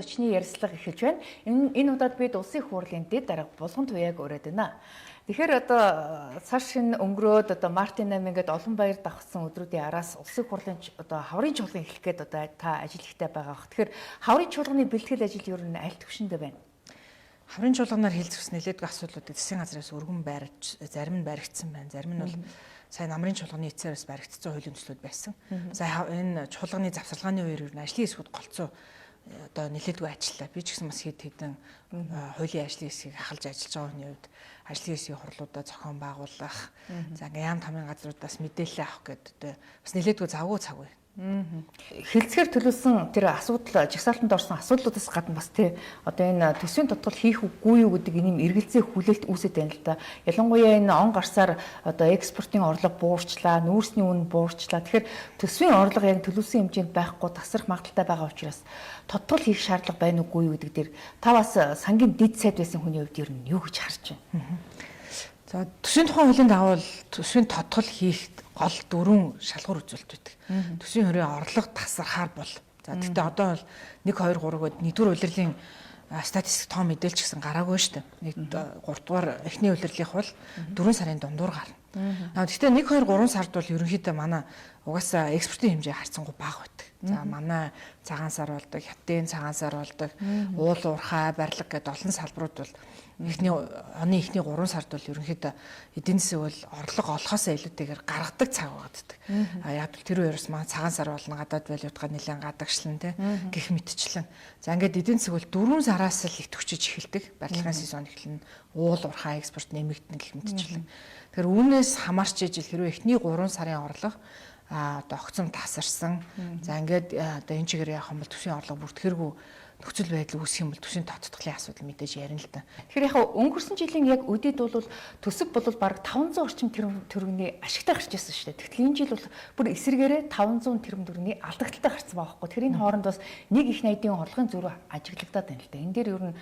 Өчний ярилцлага эхэлж байна. Энэ удаад бид улсын хурлын дэд дарга булган туяаг өрөөд байна. Тэгэхээр одоо цааш шинэ өнгөрөөд одоо Мартин 8 ингээд олон баяр давхсан өдрүүдийн араас улсын хурлын одоо хаврын чуулган эхлэх гээд одоо та ажил ихтэй байгаа бох. Тэгэхээр хаврын чуулганы бэлтгэл ажил ер нь аль түвшиндээ байна? Хаврын чуулганаар хэлцвс нэлээдгүй асуудлуудыг засгийн газраас өргөн барьж, зарим нь баригдсан байна. Зарим нь бол сая намрын чуулганы эцээрээс баригдсан хуулийн төслүүд байсан. Сая энэ чуулганы завсарлагын үеэр ер нь ажлын хэсгүүд голцоо одоо нэлээдгүй ажиллаа. Би ч гэсэн бас хэд хэдэн хуулийн ажлын хэсгийг ахалж ажиллаж байгаа хүний хувьд ажлын хэсгийн хурлуудаа зохион байгуулах, за ингээм яам тамийн газруудаас мэдээлэл авах гэдэг бас нэлээдгүй завгүй цаг бай. Хилцгээр төлөвлөсөн тэр асуудал жагсаалтанд орсон асуудлуудаас гадна бас тий одоо энэ төсвийн тодтол хийх үгүй юу гэдэг ийм эргэлзээ хүлээлт үүсэж байна л да. Ялангуяа энэ он гарсаар одоо экспортын орлого буурчлаа, нүүрсний үн буурчлаа. Тэгэхээр төсвийн орлого яг төлөвлөсөн хэмжээнд байхгүй тасрах магадaltaй байгаа учраас тодтол хийх шаардлага байна уугүй юу гэдэг дээр та бас сангийн дэд сайд байсан хүний хувьд ер нь юу гэж харж байна? За төсвийн тухайн хуулийн дагуу төсвийн тодтол хийх гол дөрвөн шалгуур үзүүлэлт байдаг. Төсвийн хөрийн орлого тасархаар бол. За гэхдээ одоо бол 1 2 3 гээд нэгдүгээр улирлын статистик тоо мэдээлч гэсэн гараагүй шүү дээ. 3 дугаар эхний улирлынх бол 4 сарын дундуур гарна. Гэхдээ 1 2 3 сард бол ерөнхийдөө манай угаасаа экспортын хэмжээ харьцангуй бага байдаг. За манай цагаан сар болдог, хятадын цагаан сар болдог, уул уурхай, барилга гэдэг олон салбарууд бол оны эхний 3 сард бол ерөнхийдөө эдийн засаг бол орлого олохоосоо илүүтэйгээр гаргадаг цаг багтдаг. Яг л тэр үеэс маань цагаан сар болно, гадаад валютгаа нэлээд гадагшлан гэх мэтчлэн. За ингээд эдийн засаг бол 4 сараас л идэвхжиж эхэлдэг. Барилгын сезон эхэлнэ, уул уурхай экспорт нэмэгдэнэ гэх мэтчлэн. Тэгэхээр үүнээс хамаарч ижил хэрвээ эхний 3 сарын орлого одоо огцом тасарсан. За ингээд одоо энэ чигээр явах юм бол төсвийн орлого бүртгэргүй нөхцөл байдал үүсэх юм бол төсвийн тодтголын асуудал мэдээж ярина л да. Тэгэхээр яг өнгөрсөн жилийн яг үдээд бол төсөв бол бараг 500 орчим төгрөгийн ашигтай гарч ирсэн шүү дээ. Тэгтэл энэ жил бол бүр эсрэгээрээ 500 тэрбум төгрөгийн алдагдaltaй гарсан байгаа байхгүй. Тэр энэ хооронд бас нэг их найдын орлогын зөрүү ажиглагдаад байна л да. Энэ дээр ер нь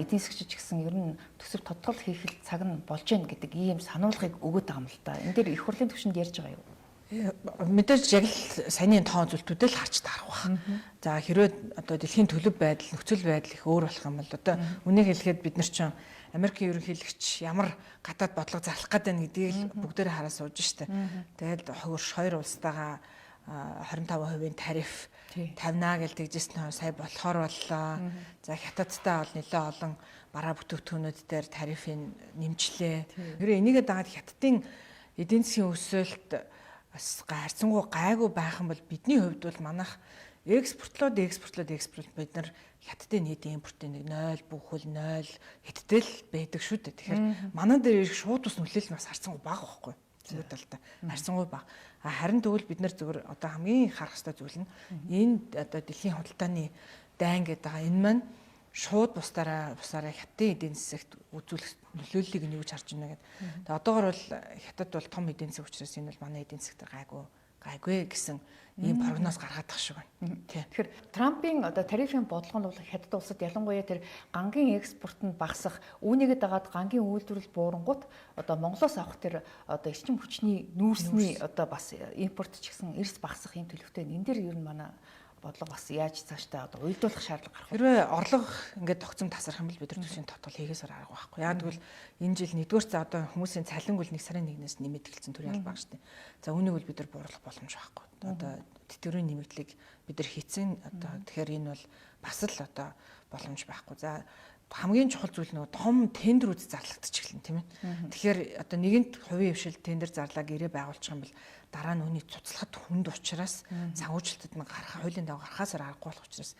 эдийн засгч гэсэн ер нь төсөв тодтол хийх цаг нь болж гэнэ гэдэг ийм сануулгыг өгöd байгаа юм л да. Энэ дээр их хурлын түвшинд ярьж байгаа юу? Мэдээж яг л саяны тоон зүйлтүүдээ л харж таарах байх. За хэрвээ одоо дэлхийн төлөв байдал, нөхцөл байдал их өөр болох юм бол одоо үнийг хэлэхэд бид нар чинь Америкийн ерөнхийлөгч ямар гадаад бодлого зарлах гээд байна гэдгийг л бүгдээрээ хараа сууж штэ. Тэгэл хоёр улстайгаа 25% тариф тавина гэж тэгжсэн сая болохоор боллоо. За хятадтай бол нэлээд олон бараа бүтээгдэхүүнүүд дээр тарифын нэмжлээ. Хэрвээ энийгээ дагаад хятадын эдийн засгийн өсөлт бас харьцангуй гайгүй байх юм бол бидний хувьд бол манайх экспортлоод бид нар хятадын нийтийн импортын 0 бүхэл 0 хэдтэл байдаг шүү дээ. Тэгэхээр манай дээр ирэх шууд ус нөлөөлөл бас харьцангуй бага байхгүй. Зүгээр талдаа харьцангуй бага. Харин тэгвэл бид нар зөвхөн одоо хамгийн харах хэрэгтэй зүйл нь энэ одоо дэлхийн худалдааны дайн гэдэг байгаа энэ маань шууд бусаараа хятадын эдийн засагт үзүүлэх нөлөөллийг нь юу гэж харж байна гэдэг. Тэгээ одоогор бол хятад бол том эдийн засаг учраас энэ бол манай эдийн засагт гайгүй гэсэн ийм прогноз гаргаад тах шиг байна. Тэгэхээр Трампын одоо тарифын бодлого нь бол хятад улсад ялангуяа тэр гангийн экспорт нь багасах, үүнийгээ дагаад гангийн үйлдвэрлэл буурангууд одоо Монголоос авах тэр одоо эрчим хүчний нүүрсний одоо бас импорт ч гэсэн эрс багасах юм төлөвтэй. Энэ дээр ер нь манай бодлого бас яаж цаашдаа одоо уйлдуулах шаардлага гарах вэ? Хэрвээ орлого ингээд тогтцом тасрах юм бол бид нар төсвийн тодтол хийгээсээр арга байхгүй. Яг тэгвэл энэ жил нэгдүгээр за одоо хүмүүсийн цалин гүйл 1 сарын 1-ээс нэмэгд эхэлсэн төрийн алба шүү дээ. За үүнийг бол бид нар бууруулах боломж байхгүй. Одоо тэтгэврийн нэмэгдлийг бид нар хийцэн одоо тэгэхээр энэ бол бас л одоо боломж байхгүй. За хамгийн чухал зүйл нь том тендерүүд зарлагдчих эхэлнэ тийм ээ. Тэгэхээр одоо нэгэнт хувийн хвшил тендер зарлаа гэрээ байгуулчих юм бол дараа нь үүний цуцлахад хүнд учраас санхүүжилтад нь гарах хуулийн дагуу гарахаас аргагүй болох учраас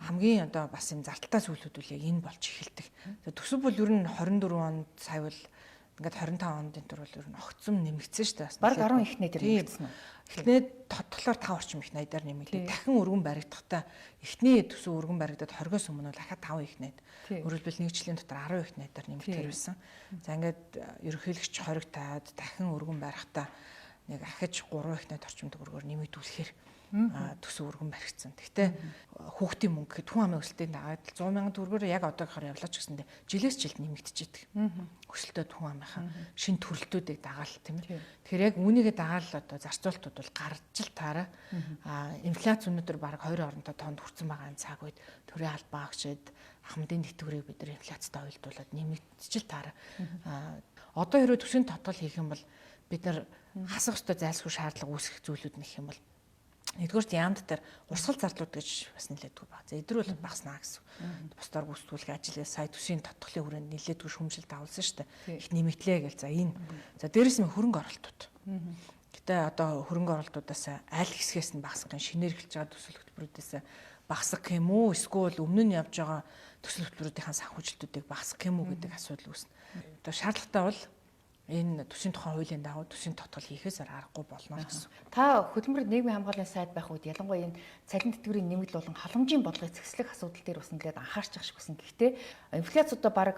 хамгийн одоо бас юм зардалтай зүйлүүд үл яг энэ болж эхэлдэг. Төсөв бол ер нь 24 онд сая бол ингээд 25 онд энэ төр бол ер нь огцом нэмэгдсэн шүү дээ. Бараг 10 их найдаар нэмэгдсэн үү? Эхнээд тодтолоор 5 орчим их найдаар нэмэгдээ. Дахин өргөн баригдахдаа эхний төсөв өргөн баригдаад 20-оос өмнө бол дахиад 5 их найд. Өөрөлдвөл 1 жилийн дотор 10 их найдаар нэмэгдэр байсан. За ингээд ерөнхийлөгч хориг таад дахин өргөн барихдаа нэг ахиж 3 их найд орчим төгрөгөөр нэмэгдүүлэхээр төсөв өргөн баригдсан. Гэхдээ хүүхдийн мөнгө гэхэд хүн амын өсөлтийн дагаад 100 мянган төгрөгөөр яг одоогийнхоор явлаач гэсэндээ жилээс жилд нэмэгдэж идэг. Өсөлтөд хүн амынхаа шин төрөлтүүдийг дагаал тийм ээ. Тэгэхээр яг үүнийгээ дагаал одоо зарцуултууд бол гарч л таараа инфляц өнөөдөр бараг 2 оронтой тоонд хүрсэн байгаа цаг үед төрийн албан агчид ахмадын тэтгэврийг бид нар инфляцтай уялдуулад нэмэгдэж л таараа. Одоо хэрвээ төсвийн тодтол хийх юм бол бид нар хасах ёстой зайлшгүй шаардлага үүсгэх зүйлүүд нэх юм бол нэгдүгээрт яамд дээр урсгал зарлууд гэж бас нэлээдгүй баг. За эдгээр бол багснаа гэсэн. Бусдаар гүйцэтгүүлэх ажил сая төсвийн тодтолын хүрээнд нэлээдгүй шүүмжилт авалсан шүү дээ. Их нэмэгдлээ гэл. За энэ. За дээрэс нь хөрөнгө оруулалтууд. Гэтэ одоо хөрөнгө оруулалтуудаас аль хэсгээс нь багасгах шинээр эхэлж байгаа төсөл хөтөлбөрүүдээс багасгах юм уу? Эсвэл өмнө нь явж байгаа төсөл хөтөлбөрүүдийн санхүүжилтүүдийг багасгах юм уу гэдэг асуудал үүснэ. Одоо шаардлагатай бол энэ төсвийн тухайн хуулийн дагуу төсвийн тодтол хийхээс аргагүй болно гэсэн. Та хөдөлмөр нийгмийн хамгааллын сайд байх үед ялангуяа энэ цалин тэтгэврийн нэмэгдэл болон халамжийн бодлогыг зэгслэх асуудал дээр бас нэлээд анхаарч байгаа шиг байсан. Гэхдээ инфляц одоо баг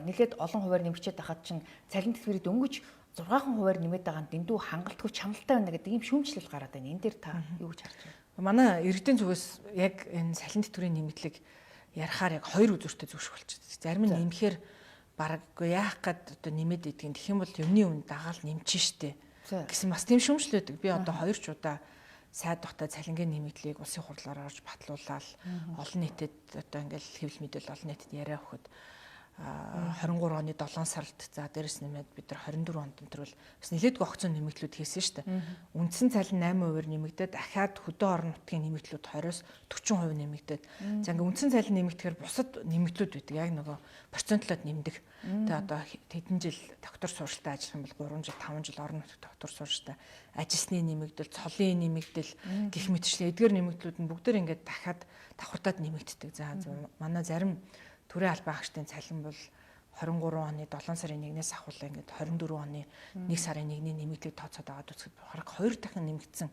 нэлээд олон хувиар нэмэгчээд байхад чинь цалин тэтгэврийг дөнгөж 6% нэмээд байгаа нь дэндүү хангалтгүй чамлалтай байна гэдэг ийм шүүмжлэл гараад байна. Энэ дээр та юу гэж харж байна? Манай иргэдийн зүгээс яг энэ цалин тэтгэврийн нэмэгдлийг ярихаар яг хоёр үзүүртэй зөвшөөрч болчихсон. Зарим нь нэмэхээр бараг яах гээд одоо нэмээд идэгэн тэгэх юм бол юмны үн дагаал нэмчин штэ гэсэн бас тийм шүүмжлээд би одоо 2 ч удаа сайд тогтоо цалингийн нэмэгдлийг улсын хурлаар орж батлуулаад олон нийтэд одоо ингээл хэвлэл мэдээлэл олон нийтэд яриа өгөхөд 23 оны 7 сард за дээрэс нэмээд бид нар 24 онд өнтөрөл бас нэлээдгүй огцон нэмэгдлүүд хийсэн шүү дээ. Үндсэн цалин 8%-аар нэмэгдээд дахиад хөдөө орон нутгийн нэмэгдлүүд 20-оос 40% нэмэгдээд за ингээ үндсэн цалин нэмэгдэхээр бусад нэмэгдлүүд байдаг. Яг нөгөө процентлоод нэмдэг. Тэгээ одоо хэдэн жил доктор сургалтад ажиллах юм бол 3 жил 5 жил орон нутгийн доктор сургалтад ажилсны нэмэгдэл, цолын нэмэгдэл гэх мэтчлэн эдгээр нэмэгдлүүд нь бүгдээр ингээ дахиад давхартаад нэмэгддэг. За манай зарим төрийн албан агчдын цалин бол 23 оны 7 сарын 1-ээс ахвал ингээд 24 оны 1 сарын 1-ний нэмэгдлийг тооцоод аваад үзэхэд бараг 2 дахин нэмэгдсэн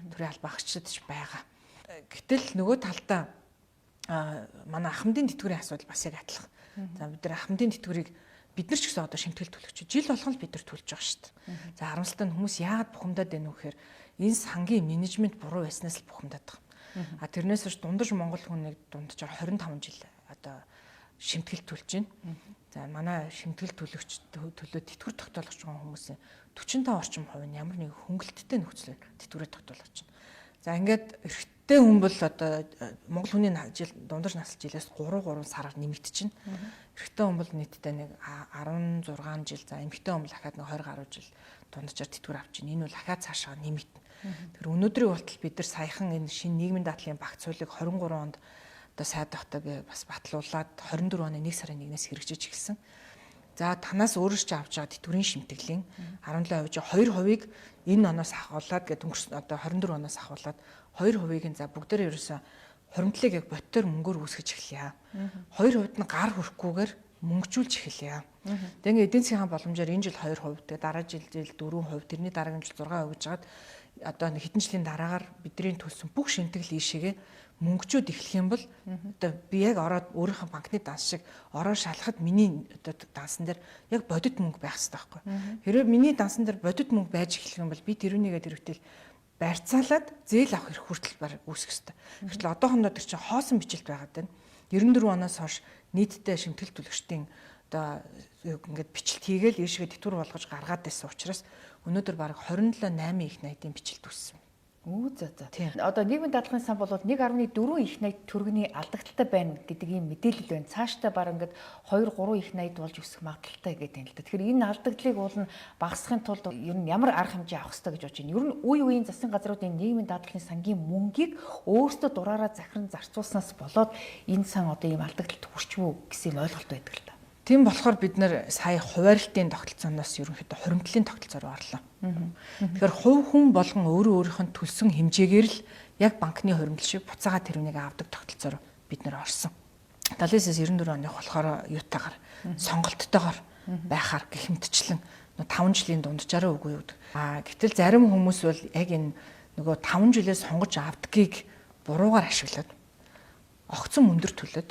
төрийн албан агчдад ч байгаа. Гэтэл нөгөө талдаа манай ахмадын тэтгэврийн асуудал бас яг адилхан. За бид нар ахмадын тэтгэврийг бид нар ч гэсэн одоо шимтгэл төлөгч. Жил болгон л бид нар төлж байгаа шүү дээ. За харамсалтай нь хүмүүс яагаад бухимдаад байна вэ гэхээр энэ сангийн менежмент буруу байснаас л бухимдаад байгаа. Тэрнээс ч дундаж Монгол хүнийг дунджаар 25 жил одоо шимтгэл төлж байна. За манай шимтгэл төлөгч төлөө тэтгэвэр тогтоолгож байгаа хүмүүсийн 45 орчим хувь нь ямар нэг хөнгөлөлттэй нөхцөлөөр тэтгэврээ тогтоолгож байна. За ингээд эрэгтэй хүн бол одоо Монгол хүний жил дундаж насл жилээс 3 сараар нэмэгдэж байна. Эрэгтэй хүн бол нийтдээ нэг 16 жил, за эмэгтэй хүн бол дахиад нэг 20 гаруй жил дунджаар тэтгэвэр авч байна. Энэ бол дахиад цаашаа нэмэгдэнэ. Тэр өнөөдрийн болтол бид нар саяхан энэ шинэ нийгмийн даатгалын багц хуулийг 23 онд одоо сайд тогтоо би бас батлуулаад 24 оны 1 сарын 1-ээс хэрэгжиж эхэлсэн. За танаас өөрөө ч авч байгаа тэтгэврийн шимтгэлийн 17% 2%-ийг энэ оноос ахуулаад гэдэг өнгөрсөн одоо 24 оноос ахуулаад 2%-ийг нь за бүгдээрээ ерөөсө хуримтлалыг яг ботоор мөнгөөр үүсгэж эхэлье. 2% нь гар хүрхгүйгээр мөнгөжүүлж эхэлье. Тэгээ эдийн засгийн боломжоор энэ жил 2%, тэгээ дараа жил 4%, тэрний дараагийн жил 6% гэж жагаад одоо хэдэн жилийн дараагаар бидний төлсөн бүх шимтгэл ийшээгээ мөнгөчүүд эхлэх юм бол одоо би яг ороод өөрийнхөө банкны данс шиг ороо шалахад миний одоо дансан дээр яг бодит мөнгө байх хэрэгтэй байхгүй. Хэрвээ миний дансан дээр бодит мөнгө байж эхлэх юм бол би тэрүүнийгээ тэрвтэл барьцаалаад зээл авах хэрэг хүртэл баг үүсэх хэрэгтэй. Гэтэл одоохондоо тэр чинь хоосон бичлэлт байгаад байна. 94 оноос хойш нийтдээ шимтгэл төлөгчдийн одоо ингээд бичлэлт хийгээл ийшгээ тэтгэвэр болгож гаргаад байсан учраас өнөөдөр баг 27.8 их найдын бичлэлт үүссэн. За. Одоо нийгмийн даатгалын сан бол 1.4 их найд төгрөгийн алдагдaltaй байна гэдэг ийм мэдээлэл байна. Цаашдаа баг ингээд 2-3 их найд болж өсөх магадaltaй гэдэг юм л да. Тэгэхээр энэ алдагдлыг уулна багасгахын тулд ер нь ямар арга хэмжээ авах хэрэгтэй гэж бодож байна. Ер нь үе үеийн засгийн газруудын нийгмийн даатгалын сангийн мөнгийг өөрсдөө дураараа захиран зарцуулснаас болоод энэ сан одоо ийм алдагдaltaд хүрчвүү гэсэн ойлголт байдаг л да. Тийм болохоор бид нэр сая хуваарлтын тогтолцооноос ерөнхийдөө хуримтлалын тогтолцоор орлоо. Тэгэхээр хувь хүн болгон өөрийнхөө төлсөн хэмжээгээр л яг банкны хуримтлал шиг буцаага тэрүүнийг авдаг тогтолцоор бид нэр орсон. 79-94 оных болохоор юутаагаар сонголттойгоор байхаар гихмтчлэн 5 жилийн дунджаараа үгүй юу. Гэтэл зарим хүмүүс бол яг энэ нөгөө 5 жилээс сонгож авдгийг буруугаар ашиглаад огцон мөндөр төлөөд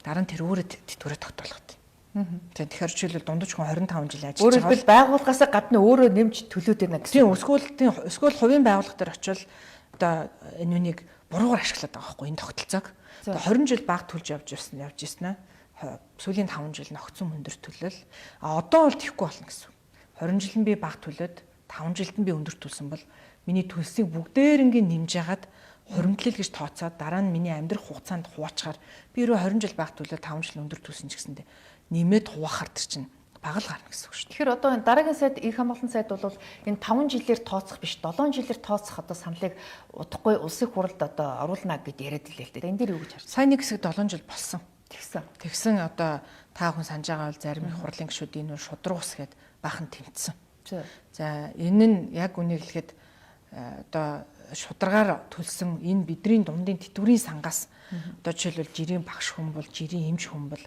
дараа нь тэр өөрөө тэтгэврээ тогтоолгодог. Тэгэхээр жишээлбэл дундаж хүн 25 жил ажиллаж байгаа. Өөрөөр байгууллагаас гадна өөрөө нэмж төлөөд байна гэсэн. Тийм, эсвэл хувийн байгууллага дээр очивол одоо энэ үнийг буруугаар ашиглаад байгаа байхгүй энэ тогтолцоог. Одоо 20 жил баг төлж явж ирсэн аа. Сүүлийн 5 жил ногцсон өндөр төлөл. Одоо бол тийхгүй болно гэсэн. 20 жил нь би баг төлөөд 5 жилд нь би өндөр төлсөн бол миний төлсийг бүгдээрингийн нэмж ягаад хуримтлал гэж тооцоод дараа нь миний амьдрах хугацаанд хуваачаар би өөрөө 20 жил баг төлөө 5 жил өндөр төлсөн ч гэсэндээ нэмээд хуваахар тэр чинь бага л гарна гэсэн үг шүү дээ. Тэгэхээр одоо энэ дараагийн сайд их хамгаалалтын сайд бол энэ 5 жилээр тооцох биш 7 жилээр тооцох одоо саналыг удахгүй улсын хурлд одоо оруулна гэд яриад илээ л дээ. Энэ дээр юу гэж харж байна? Сайн нэг хэсэг 7 жил болсон. Тэгсэн одоо та хүн санаж байгаа бол зарим их хурлын гишүүд энэ шудраг ус гэд бахан тэмцсэн. За энэ нь яг үнийг хэлэхэд одоо шударгаар төлсөн энэ бидний дундын тэтгэврийн сангаас одоо жишээлбэл жирийн багш хүн бол жирийн эмч хүн бол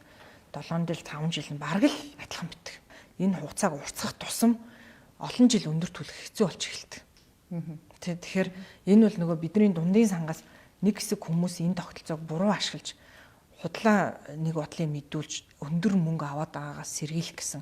7 жил 5 жил нь бараг л адилхан битг. Энэ хугацааг уртсах тусам олон жил өндөр төлөх хэцүү болж эхэлдэг. Тэгэхээр энэ бол нөгөө бидний дундын сангаас нэг хэсэг хүмүүс энэ тогтолцоог буруу ашиглаж худлаа нэг бодлыг мэдүүлж өндөр мөнгө аваад байгаагаас сэргийлэх гэсэн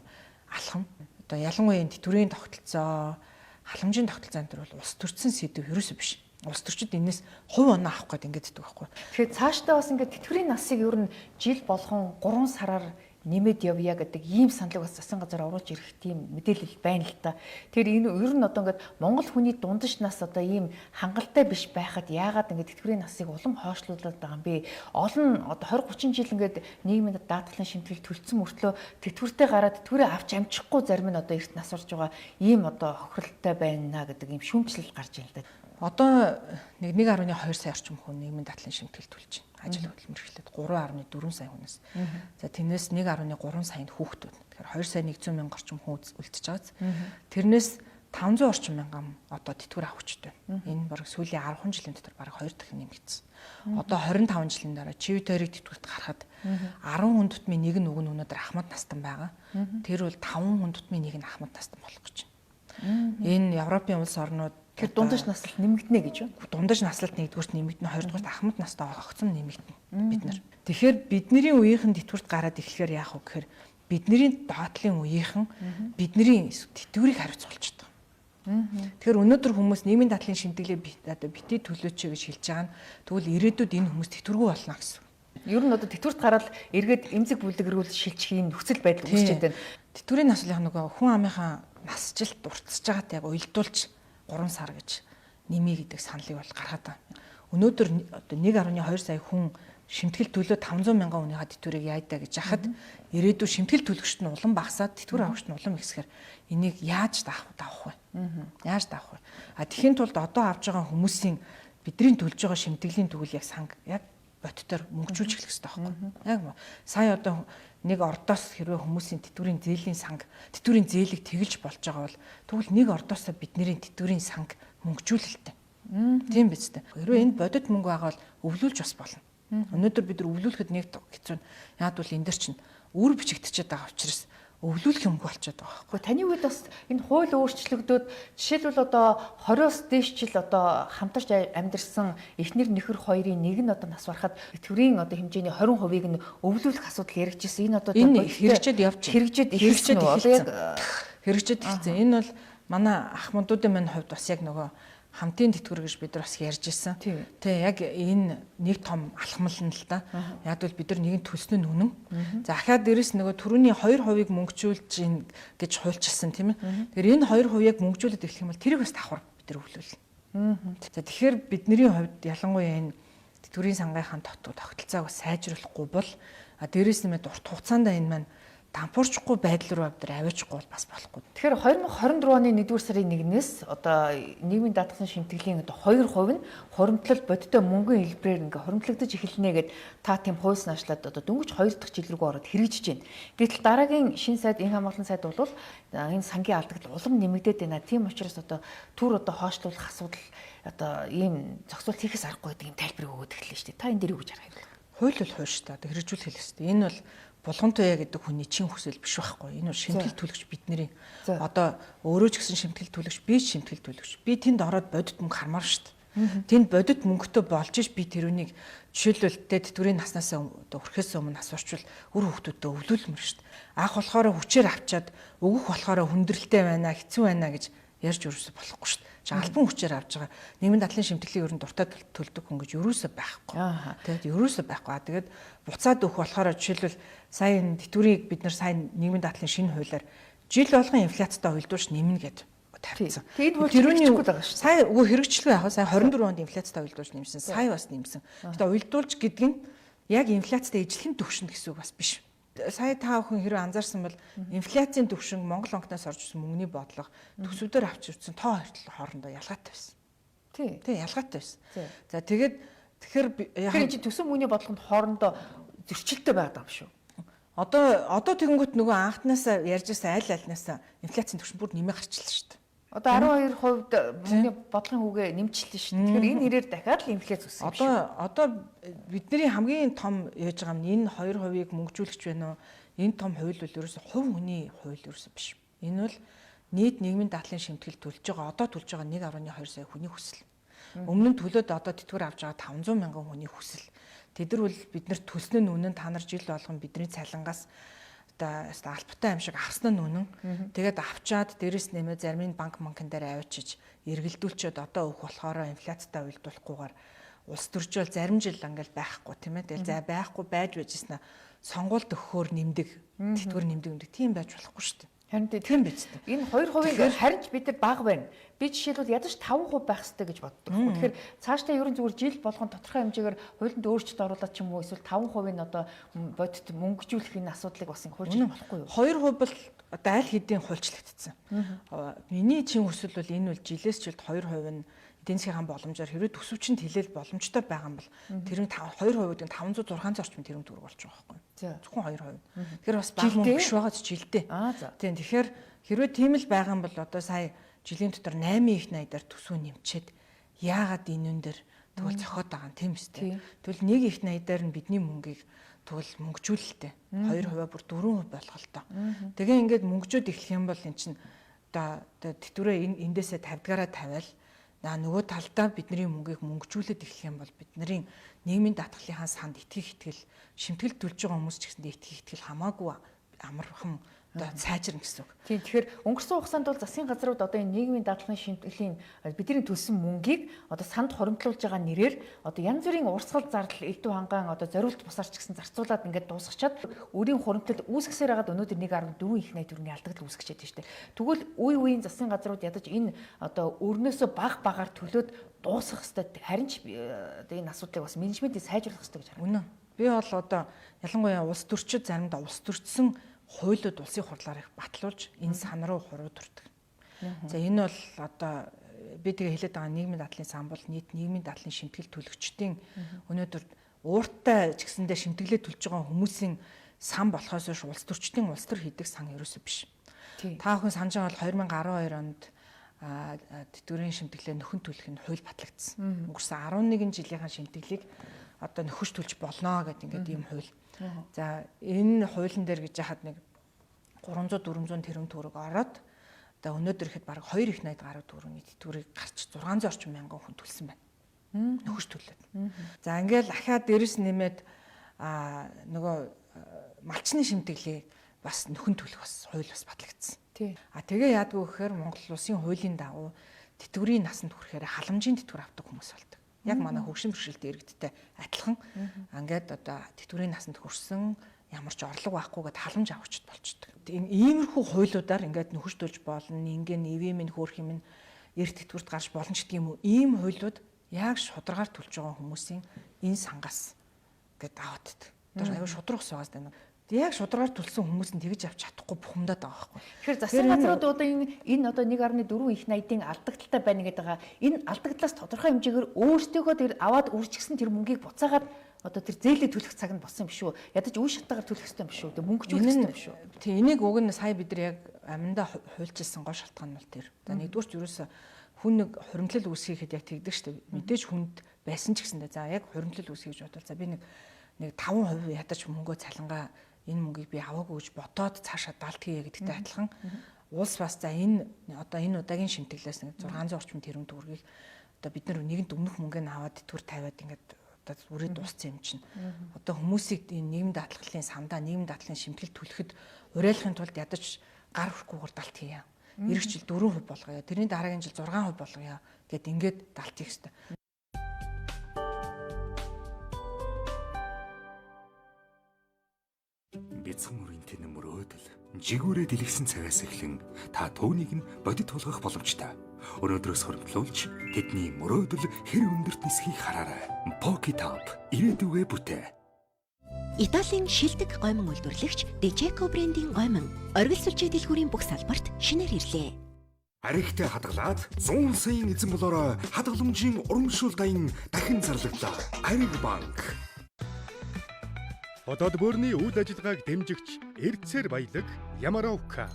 алхам. Одоо ялангуяа энэ тэтгэврийн тогтолцоо, халамжийн тогтолцоо энэ бол улс төрчин сэдв ерөөсөө биш. Улс төрчид энэс хувь оноо авах гээд ингэж байдаг байхгүй. Тэгэхээр цаашдаа бас ингээд тэтгэврийн насыг ер нь жил болгон 3 сараар нэмээд явъя гэдэг ийм саналыг бас засгийн газар оруулж ирэх тийм мэдээлэл байна л та. Тэгэхээр энэ ер нь одоо ингээд Монгол хүний дундаж нас одоо ийм хангалттай биш байхад яагаад ингээд тэтгэврийн насыг улам хойшлуулад байгаа юм бэ? Олон одоо 20 30 жил ингээд нийгмийн даатгалын шимтгэл төлцсөн мөртлөө тэтгэвртэй гараад тэтгэврээ авч амжихгүй зарим нь одоо эрт нас орж байгаа ийм одоо хохиролтой байна гэдэг ийм шүүмжлэл гарч байна л да. Одоо 1.2 сая орчим хүн нийгмийн даатгалын шимтгэл төлж байна. Ажил хөдөлмөр эхлээд 3.4 сая хүнээс. За тэрнээс 1.3 сая хүүхдүүд. Тэгэхээр 2 сая 100 мянга орчим хүн үлдчихэж байгааз. Тэрнээс 500 орчим мянган одоо тэтгэвэр авахчд байна. Энэ бараг сүүлийн 10 жилийн дотор бараг 2 дахин нэмэгдсэн. Одоо 25 жилийн дараа чив тойрог тэтгэврт гарахад 10 хүн тутмын нэг нь өнөөдөр Ахмад Настан байгаа. Тэр бол 5 хүн тутмын нэг нь Ахмад Настан болох гэж байна. Энэ Европын улс орнууд тэр дундаж наслалт нэмэгдэнэ гэж юу? Дундаж наслалт нэгдүгürt нэмэгдэнэ, хоёрдугаарт Ахмад настай огцом нэмэгдэнэ бид нар. Тэгэхээр бидний үеийнхэн тэтгэврт гараад эхлэхээр яах вэ гэхээр бидний доотлын үеийнхэн бидний тэтгэврийг хариуцуулж байгаа. Тэгэхээр өнөөдөр хүмүүс нийгмийн даатгалын шимтгэлээ одоо битээ төлөөч гэж хэлж байгаа нь тэгвэл ирээдүйд энэ хүмүүс тэтгэвргүй болно гэсэн. Ер нь одоо тэтгэврт гараад эргээд эмзэг бүлэгрүүл шилжих юм нөхцөл байдал үүсчихэд байна. Тэтгэврийн наслын нөгөө хүн амынхаа насжилт уртсаж байгаатай яг уялдуулж 3 сар гэж нэмье гэдэг саналыг бол гаргаад байна. Өнөөдөр одоо 1.2 сая хүн шимтгэл төлөө 500 мянган хүнийхээ тэтгэврийг яйдаа гэж хахад ирээдүйн шимтгэл төлөгчд нь улам багасаад тэтгэвэр авагчд нь улам ихсэхээр энийг яаж давах вэ? Яаж давах вэ? Тэхийн тулд одоо авж байгаа хүмүүсийн бидний төлж байгаа шимтгэлийн тэгвэл яг санг яг бодтоор мөнгөжүүлж эхлэх хэрэгтэй байхгүй. Яг сая одоо нэг ордоос хэрвээ хүмүүсийн тэтгэврийн зээлийн санг тэтгэврийн зээлийг тэгэлж болж байгаа бол тэгвэл нэг ордоосоо бидний тэтгэврийн санг мөнгөжүүлэлттэй. Тийм биз дээ. Хэрвээ энд бодит мөнгө байгаа бол өвлүүлж бас болно. Өнөөдөр бид нар өвлүүлэхэд нэг хэцүү. Яг бол энэ дэр чинь үр бичигдчихэд байгаа учраас өвлүүлэх юм болчиход байгаа байхгүй. Таны үед бас энэ хууль өөрчлөгдөөд жишээлбэл одоо 20-оос дээш жил одоо хамтарч амьдарсан эхнэр нөхөр хоёрын нэг нь одоо нас барахад тэтгэврийн одоо хэмжээний 20% нь өвлүүлэх асуудал яригдчихсэн. Энэ одоо хэрэгжээд явж хэрэгжээд эхэлсэн. Энэ бол манай ахмадуудын минь хувьд бас яг нөгөө хамтын тэтгэвэр гэж бид нар бас ярьж ирсэн. Тэ яг энэ нэг том алхмал нь л да. Яг бол бид нар нэгэн төлсөн нь үнэн. За ахаад дээрэс нөгөө түрүүний 2%-ыг мөнгөжүүлж ийн гэж хуульчилсан тийм ээ. Тэгэхээр энэ 2%-ыг мөнгөжүүлээд эхлэх юм бол тэрийг бас давхар бид нар өвлүүлнэ. За тэгэхээр бидний хувьд ялангуяа энэ тэтгэврийн сангийнхаа тогтолцоог сайжруулахгүй бол дээрэс нь урт хугацаанд энэ маань дампуурчгүй байдал руу бид нар аваачихгүй бол бас болохгүй. Тэгэхээр 2024 оны 1-р сарын 1-ээс одоо нийгмийн даатгалын шимтгэлийн одоо 2% нь хуримтлал бодиттой мөнгөний хэлбэрээр ингээ хуримтлагдаж эхэлнэ гэд та тийм хууль наашлаад одоо дөнгөж 2 дахь жил рүү ороод хэрэгжиж байна. Гэтэл дараагийн шинэ сайд энх хамгаалалтын сайд бол энэ сангийн алдагт улам нэмэгдээд байна. Тийм учраас одоо түр одоо хойшлуулах асуудал одоо ийм зохицуулт хийхээс аргагүй гэдэг юм тайлбарыг өгөөд эхэллээ шүү дээ. Та энэ дээр юу гэж харах вэ? Хууль бол хууль шүү дээ. Одоо хэрэгжүүлэх хэрэгтэй. Энэ бол Булгантуяа гэдэг хүний чин хүсэл биш байхгүй. Энэ бол шимтгэл төлөгч бидний. Одоо өөрөө ч гэсэн шимтгэл төлөгч, би ч шимтгэл төлөгч. Би тэнд ороод бодит мөнгө хармаар шүү дээ. Тэнд бодит мөнгөтэй болж ш би тэрүүнийг жишээлбэл тэтгэврийн наснаас одоо хүрэхээс өмнө асуурчвал үр хөвгтүүдтэй өвлүүлмэр шүү дээ. Анх болохоор хүчээр авчаад өгөх болохоор хүндрэлтэй байна, хэцүү байна гэж ярьж ерөөсө болохгүй шүү дээ. Жаа албан хүчээр авж байгаа нийгмийн дадлын шимтгэлийг ер нь дуртай төлдөг хүн гэж ерөөсө байхгүй. Тэгээд ерөөсө байхгүй. Тэгээд буцаад өгөх болохоор жишээлбэл сая энэ тэтгэврийг бид нар сайн нийгмийн дадлын шинэ хуулиар жил болгон инфляцтай уялдуулж нэмнэ гэдэг тавьсан. Тэгээд хэрэгжүүлэхгүй байгаа шүү. Сая үгүй хэрэгжлгүй яах вэ? Сая 24 онд инфляцтай уялдуулж нэмсэн. Сая бас нэмсэн. Гэтэ уялдуулж гэдэг нь яг инфляцтай ижлэхэн төвшин гэсэн үг бас биш. Сая та бүхэн хэрэг анзаарсан бол инфляцийн төвшин Монгол банкнаас орж ирсэн мөнгөний бодлого төсвөдөр авч ирсэн тоо хоорондоо ялгаатай байсан. Тий, ялгаатай байсан. За тэгэхээр яг чи төсөв мөнгөний бодлогонд хоорондоо зөрчилтэй байдаг юм шүү. Одоо тэгэнгүүт нөгөө анхнаасаа ярьж байсан аль-альнаасаа инфляцийн түвшин бүр нэмээ гарчлаа шүү дээ. Одоо 12% мөнгөний бодлогын хүүгээ нэмчихлээ шүү дээ. Тэгэхээр энэ хэрээр дахиад л инфляц үүсэх юм шүү. Одоо бидний хамгийн том яаж байгаа юм энэ 2%-ийг мөнгөжүүлэгч байна уу? Энэ том хууль бол ерөөсө хувь хүний хууль ерөөсө биш. Энэ бол нийт нийгмийн дадлын шимтгэл төлж байгаа одоо төлж байгаа 1.2 сая хүний хүсэл. Өмнө нь төлөөд одоо тэтгэвэр авж байгаа 500 мянган хүний хүсэл. Тэд нар бол бид нар төлснөө үнэн та нар жил болгон бидний цалингаас одоо албатай юм шиг авсан нь үнэн. Тэгээд авчаад дээрэс нэмээ зарим нь банкн дээр авчиж эргэлдүүлчихэд одоо өгөх болохоор инфляцтай уялдуулахгүйгээр улс төржөл зарим жил ингээл байхгүй тийм ээ. Тэгэл за байхгүй байж байжснаа сонгуульд өгөхөөр нэмдэг, тэтгэвэр нэмдэг тийм байж болохгүй шүү дээ. Харин тийм биз дээ. Энэ 2% харин ч бид нар бага байна. Би жишээлбэл ядаж 5% байх хэрэгтэй гэж боддог. Тэгэхээр цаашдаа ерөн зүгээр жил болгон тодорхой хэмжээгээр хуулинд өөрчлөлт оруулаад ч юм уу эсвэл 5%-ийн одоо бодит мөнгөжүүлэхийн асуудлыг бас хуулж болохгүй юу? 2% бол одоо аль хэдийн хуульчлагдсан. Миний чин хүсэл бол энэ бол жилээс жилд 2% нь эдийн засгийн боломжоор хэрэг төсөвчөнд хилээл боломжтой байгаа юм бол тэр нь 2%-ийн 500 600 орчим тэрүүн төгрөг болж байгаа байхгүй. Зөвхөн 2%. Тэгэхээр бас бага мөнгө биш байгаа ч жилдээ. Тийм тэгэхээр хэрвээ тийм л байгаа юм бол одоо сая жилийн дотор 8 их найдаар төсөв нэмчээд яагаад энэ өн дээр тэгвэл зохиод байгаа юм тийм үстэй. Тэгвэл 1 их найдаар нь бидний мөнгийг тэгвэл мөнгөжүүлэлтэй 2% бүр 4% болох л доо. Тэгээ ингээд мөнгөжөөд эхлэх юм бол эн чинь одоо тэтгэврээ эндээсээ 50-аараа тавиал нөгөө талдаа бидний мөнгийг мөнгөжүүлээд эхлэх юм бол бидний нийгмийн даатгалынхаа санд итгэх шимтгэл төлж байгаа хүмүүс ч гэсэндээ итгэх хамаагүй амархан одоо сайжирна гэсэн үг. Тийм тэгэхээр өнгөрсөн хугацаанд бол засгийн газрууд одоо энэ нийгмийн даатгалын шимтгэлийн бидний төлсөн мөнгийг одоо санд хоримтлуулж байгаа нэрээр одоо янз бүрийн урсгал зардал элдв хангаан одоо зориулт бусаарч гэсэн зарцуулаад ингээд дуусгачаад өөрийн хуримтлалд үүсгэсээр хагаад өнөөдөр 1.4 их найд төгрөгийн алдагдал үүсгэж байгаа шүү дээ. Тэгвэл үе үеийн засгийн газрууд ядаж энэ одоо өрнөөсөө багаар төлөөд дуусгах хэрэгтэй. Харин ч одоо энэ асуудлыг бас менежментийг сайжруулах хэрэгтэй гэж харагдана. Үнэн. Би бол одоо ялангуяа улс төрчид заримдаа улс төрчсөн хуулиуд улсын хурлаар их батлуулж энэ сан руу хуруу төрдөг. За энэ бол одоо би тэгээ хэлээд байгаа нийгмийн дадлын сан бол нийт нийгмийн дадлын шимтгэл төлөгчдийн өнөөдөр уурттай ч гэсэндээ шимтгэлээ төлж байгаа хүмүүсийн сан болохоос биш улс төрчдийн улс төр хийдэг сан ерөөсөө биш. Та бүхэн санаж байгаа бол 2012 онд тэтгэврийн шимтгэлээ нөхөн төлөх нь хууль батлагдсан. Өнгөрсөн 11 жилийнхаа шимтгэлийг одоо нөхөж төлж болно гэдэг ингээд ийм хууль. За энэ хуулийн дээр гэж яхад нэг 300 400 тэрбум төгрөг ороод одоо өнөөдөр ихэд бараг 2 их найд гаруй төгрөгийн тэтгэврийг гарч 600 орчим мянган хүн төлсөн байна. Нөхөж төлөөд. За ингээл ахаад дээрэс нэмээд нөгөө малчны шимтгэлийг бас нөхөн төлөх бас хууль бас батлагдсан. Тэгээ яадгүй гэхээр Монгол улсын хуулийн дагуу тэтгэврийн насанд хүрэхээр халамжийн тэтгэвэр авдаг хүмүүс болдог. Яг манай хөгшин бэрхшээлтэй иргэдтэй адилхан ингээд одоо тэтгэврийн насанд хүрсэн ямар ч орлого байхгүйгээд халамж авахчд болчдөг. Иймэрхүү хуулиудаар ингээд нөхөж төлж болно, ингээ нэвэм минь хөөх юм эрт тэтгэврт гарч болно ч гэх юм уу. Ийм хуулиуд яг шударгаар төлж байгаа хүмүүсийн энэ сангаас ингээд авааддаг. Тэр аюу шудрах суугаас байна. Яг шударгаар төлсөн хүмүүс нь тэгж авч чадахгүй бухимдаад байгаа байхгүй. Тэгэхээр засгийн газрууд одоо энэ одоо 1.4 их найдын алдагдaltaй байна гэдэг байгаа. Энэ алдагдлаас тодорхой хэмжээгээр өөрсдөө тэр аваад үржигсэн тэр мөнгийг буцаагаад одоо тэр зээлээ төлөх цаг нь болсон юм шүү. Ядаж үе шатаагаар төлөх хэрэгтэй юм шүү. Тэг мөнгөжүүлэх хэрэгтэй юм шүү. Тэг энийг уг нь сая бид нар яг аминдаа хуульчилсан гол шалтгаан нь бол тэр. За нэгдүгээр ч ерөөсө хүн нэг хуримтлал үүсгэхэд яг тэгдэг шүү дээ. Мэдээж хүнд байсан ч гэсэндээ за яг хуримтлал үүсгэж бодвол за би нэг 5% ядаж мөнгөө цалингаа энэ мөнгийг би аваагүй гэж ботоод цаашаа далд хийе гэдэгтэй адилхан улс бас за энэ одоо энэ удаагийн шимтгэлээс 600 орчим тэрбум төгрөгийг одоо бид нар нэгэнт өмнөх мөнгөнд аваад тэтгэвэр тавиад ингээд одоо үрээ дууссан юм чинь одоо хүмүүсийг энэ нийгмийн даатгалын сандаа нийгмийн даатгалын шимтгэл төлөхөд уриалахын тулд ядаж гар хүрхгүйгээр далд хийе. эх жил 4% болгоё. Тэрний дараагийн жил 6% болгоё гэд ингээд далтчих хэвээр. Бяцхан мөрийн тэн мөрөөдөл жигүүрээ дэлгэсэн цагаас эхлэн та түүнийг нь бодит тулгах боломжтой. Өнөөдрөөс хөрөнгөлүүлж тэдний мөрөөдөл хэр өндөрт нисхийг хараарай. Pocket-Up ирээдүгөө бүтээ. Италийн шилдэг гомон үйлдвэрлэгч Dejeco брендийн гомон оргил сүлжээ дэлгүүрийн бүх салбарт шинээр ирлээ. Аригтай хадгалаад 100 саяын эзэн болоороо хадгаламжийн урамшуул дайн дахин зарлагдлаа. Ариг банк. Хотод бүрний үйл ажиллагааг дэмжигч Эрдсээр баялаг Ямаровка.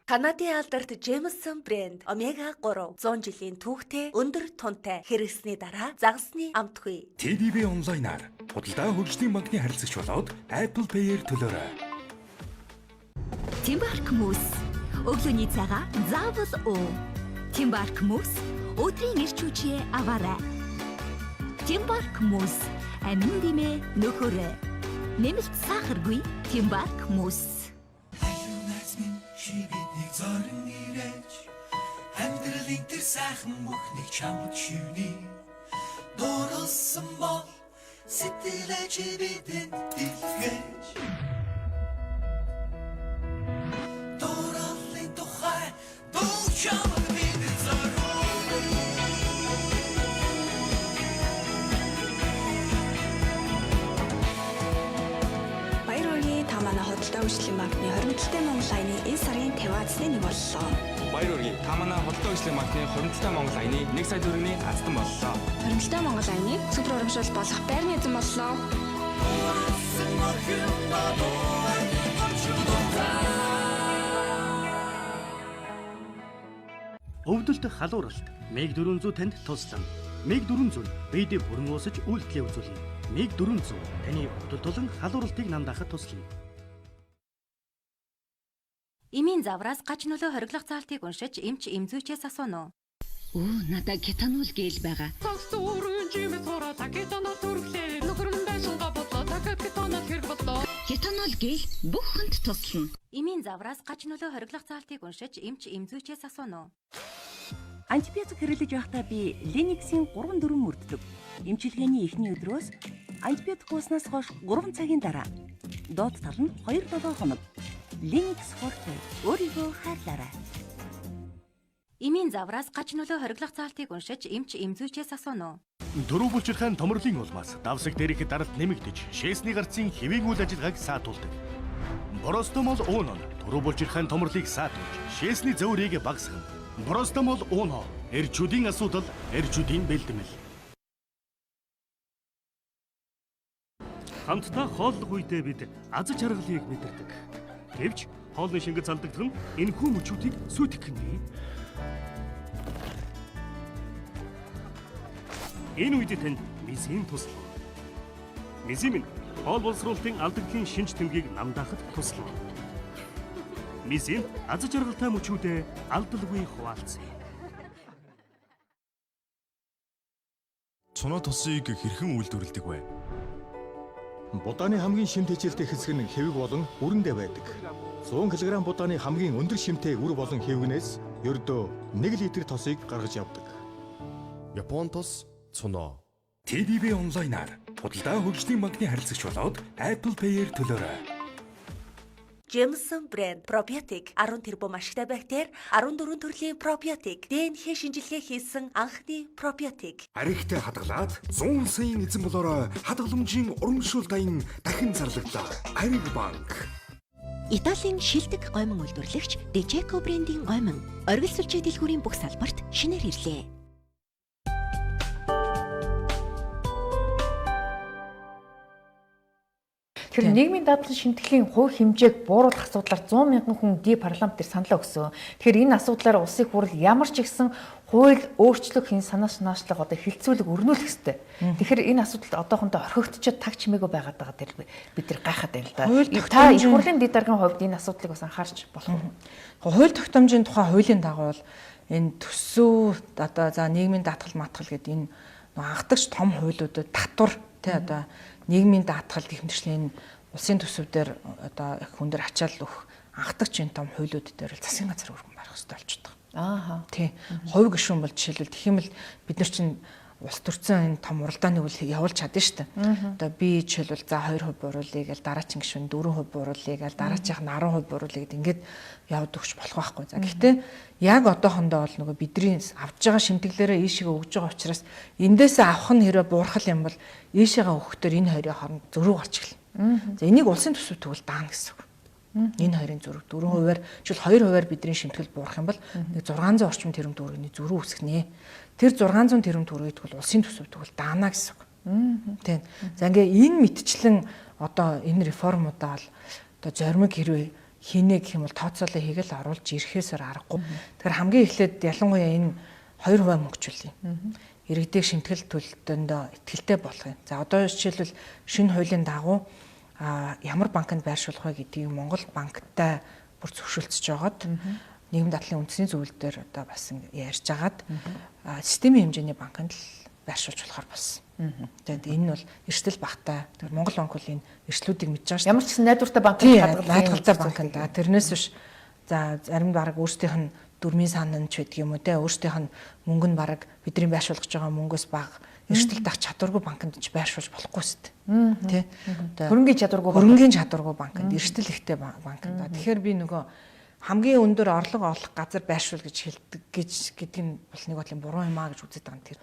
Канадын алдарт Jameson брэнд Омега 3 100 жилийн түүхтэй өндөр тунтай хэрэгсний дараа загасны амтгүй. TDB онлайнаар худалдаа хөгжлийн банкны харилцагч болоод Apple Pay-ээр төлөөрэй. Тимбарк мус. Өглөөний цагаа заавал уу. Тимбарк мус. Өдрийн эрч хүчээ аваарай. Тимбарк мус. Амин димэ нөхөрөө. Нэмэлт сахаргүй Тимбарк мус. Зорн ирэж амьдралын тэр сайхан бүхнийг чамд шивний дуурсан бол сэтгэлэж бидэнд дэлгэж дууралын тухай дуучам бидэнд зорн Баяргийн та манай хөдөлთა хөгжлийн банкны 27-р Монгол аяны энэ сарын 50-ны нэг боллоо. Баяргийн та манай хөдөлთა хөгжлийн банкны 27-р Монгол аяны 1 сая төгрөгийн азтан боллоо. 27-р Монгол аяны супер урамшуул болох байрны эзэн боллоо. Өвдөлт халууралт МЕГ-400 танд туслана. МЕГ-400 биед бүрэн уусаж үйлдэлээ үзүүлнэ. МЕГ-400 таны өвдөлт болон халууралтыг намдаахад туслана. Эмийн завраас гач нөлөө хориглох заалтыг уншиж эмч эмзүүчээс асууно. Надад кетанол гээл байгаа. Кетанол гээл бүх хүнд туслана. Эмийн завраас гач нөлөө хориглох заалтыг уншиж эмч эмзүүчээс асууно. Антибиотик хэрэглэж байхдаа би Лениксийн 3-4 мөрддөг. Эмчилгээний эхний өдрөөс антибиотик ууснаас хойш 3 цагийн дараа доод тал нь 2-7 хоног. Леникс Forte өөрийгөө хайрлаарай. Эмийн завраас гач нөлөө хориглох заалтыг уншиж эмч эмзүүчээс асууно. Дөрөв булчирхайн томрлын улмаас давсаг дээрх даралт нэмэгдэж, шээсний гарцын хэвийн үйл ажиллагааг саатуулдаг. Боростомол ууно дөрөв булчирхайн томрлыг саатуулж, шээсний зөөрийг багасгана. Боростомол ууно эрчүүдийн асуудал, эрчүүдийн бэлтгэл. Хамтдаа хооллох үедээ бид аз жаргалыг мэдэрдэг. Гэвч хоолны шингэц алдагдах нь энэхүү мөчүүдийг сүйтгэх нь. Энэ үед тань мизин туслана. Мизин хоол боловсруулалтын алдагдлын шинж тэмдгийг намдаахад туслана. Мизин аз жаргалтай мөчүүдэд алдалгүй хуваалцъя. Цунаа тусыг хэрхэн үйлдвэрлэдэг вэ? Будааны хамгийн шимт хичээлтэй хэсэг нь хэвэг болон үрэндээ байдаг. 100 кг будааны хамгийн өндөр шимтэй үр болон хэвгнээс ердөө 1 литр тосыг гаргаж явдаг. Япон тос цунаа. TDB онлайнаар худалдаа хөгжлийн банкны харилцагч болоод Apple Pay-ээр төлөөрэй. Jameson брэнд пробиотик 10 тэрбум ашигтай бактери 14 төрлийн пробиотик ДНХ шинжилгээ хийсэн анхны пробиотик. Аригтай хадгалаад 100 саяын эзэн болоороо хадгаламжийн урамшуул дайн дахин зарлагдлаа. Ариг банк. Италийн шилдэг гомон үйлдвэрлэгч Dejeco брендийн гомон оргил сүлжээ дэлгүүрийн бүх салбарт шинээр ирлээ. Тэр нийгмийн дадлын шимтгэлийн хувь хэмжээг бууруулах асуудлаар 100 мянган хүн парламент дээр санал өгсөн. Тэгэхээр энэ асуудлаар улсын хурал ямар ч ихсэн хууль өөрчлөх хийн санаачлага одоо хилцүүлэг өрнүүлэх ёстой. Тэгэхээр энэ асуудалд одоохондоо орхигдчиход таг чимээгүй байгаад байгаа дээр бид нар гайхаад байна л да. Та их хурлын дэд даргын хувьд энэ асуудлыг бас анхаарч болох уу? Хууль тогтоомжийн тухай хуулийн дагуу энэ төсөө одоо за нийгмийн даатгал матгал гэдэг энэ анхдагч том хуулиудад татвар тий одоо нийгмийн даатгал гэх мэтчлэн улсын төсөвдөр одоо хүн дээр ачаал өгөх анхдагчийн том хуулиуд дээр л засгийн газар өргөн барих хэрэгтэй болчихдог. Ааха. Тий. Хувь гишүүн бол жишээлбэл тэгэх юм бол бид нар чинь улс төрсөн энэ том уралдааныг бол явуулж чадна шүү дээ. Одоо би жишээлбэл за 2% буруулъя гээл дараагийн гишүүн 4% буруулъя гээл дараачих нь 10% буруулъя гэд ингээд яваад өгч болох байхгүй. За гэхдээ яг одоохондоо бол нөгөө бидний авж байгаа шимтгэлээрээ ийшээ өгж байгаа учраас эндээсээ авах нь хэрэг буурхал юм бол ийшээгээ өгөхдөө энэ хоёрын хооронд зөрүү гарч эхэлнэ. За энийг улсын төсөв тэгвэл даана гэсэн үг. Энэ хоёрын зөрүү 4%-аар жишээл 2%-аар бидний шимтгэл буурах юм бол нэг 600 орчим тэрбум төгрөгийн зөрүү үүсгэнэ. Тэр 600 тэрбум төгрөгийг тэгвэл улсын төсөв тэгвэл даана гэсэн үг. Тийм. За ингээ энэ мэтчлэн одоо энэ реформудаа л одоо зоримог хэрвээ хийнэ гэх юм бол тооцоолоо хийгээл оруулж ирэхээсээр аргагүй. Тэгэхээр хамгийн эхлээд ялангуяа энэ 2% мөнгөчлөе. Иргэдэг шимтгэл төлөлтөндөө ихтэй болгоё. За одоо жишээлбэл шинэ хуулийн дагуу ямар банкнд байршуулах вэ гэдгийг Монгол банктай бүр зөвшөөрөлдөж байгаад нийгэм дадлын үндэсний зөвлөлдөр одоо бас ярьж агаад системийн хэмжээний банкнд л байршуулж болохоор болсон. Тэгээд энэ бол эрсдэл багтай. Тэгэхээр Монгол банк бол энэ эрсдлүүдийг мэдж байгаа шүү. Ямар ч гэсэн найдвартай банкнд хадгалтай банкнд тэрнээс биш за зарим бараг өөрсдийнх нь дөрмийн санан ч байдаг юм уу те өөрсдийнх нь мөнгө нь бараг бидний байршуулж байгаа мөнгөөс бага эрсдэл дах чадваргүй банкнд ч байршуулж болохгүй шүү дээ. Тэ. Хөрөнгөний чадваргүй банкнд эрсдэл ихтэй банкнд. Тэгэхээр би нөгөө хамгийн өндөр орлого олох газар байршуул гэж гэдэг нь бол нэг бодлын буруу юм аа гэж үздэг байгаа юм тэр.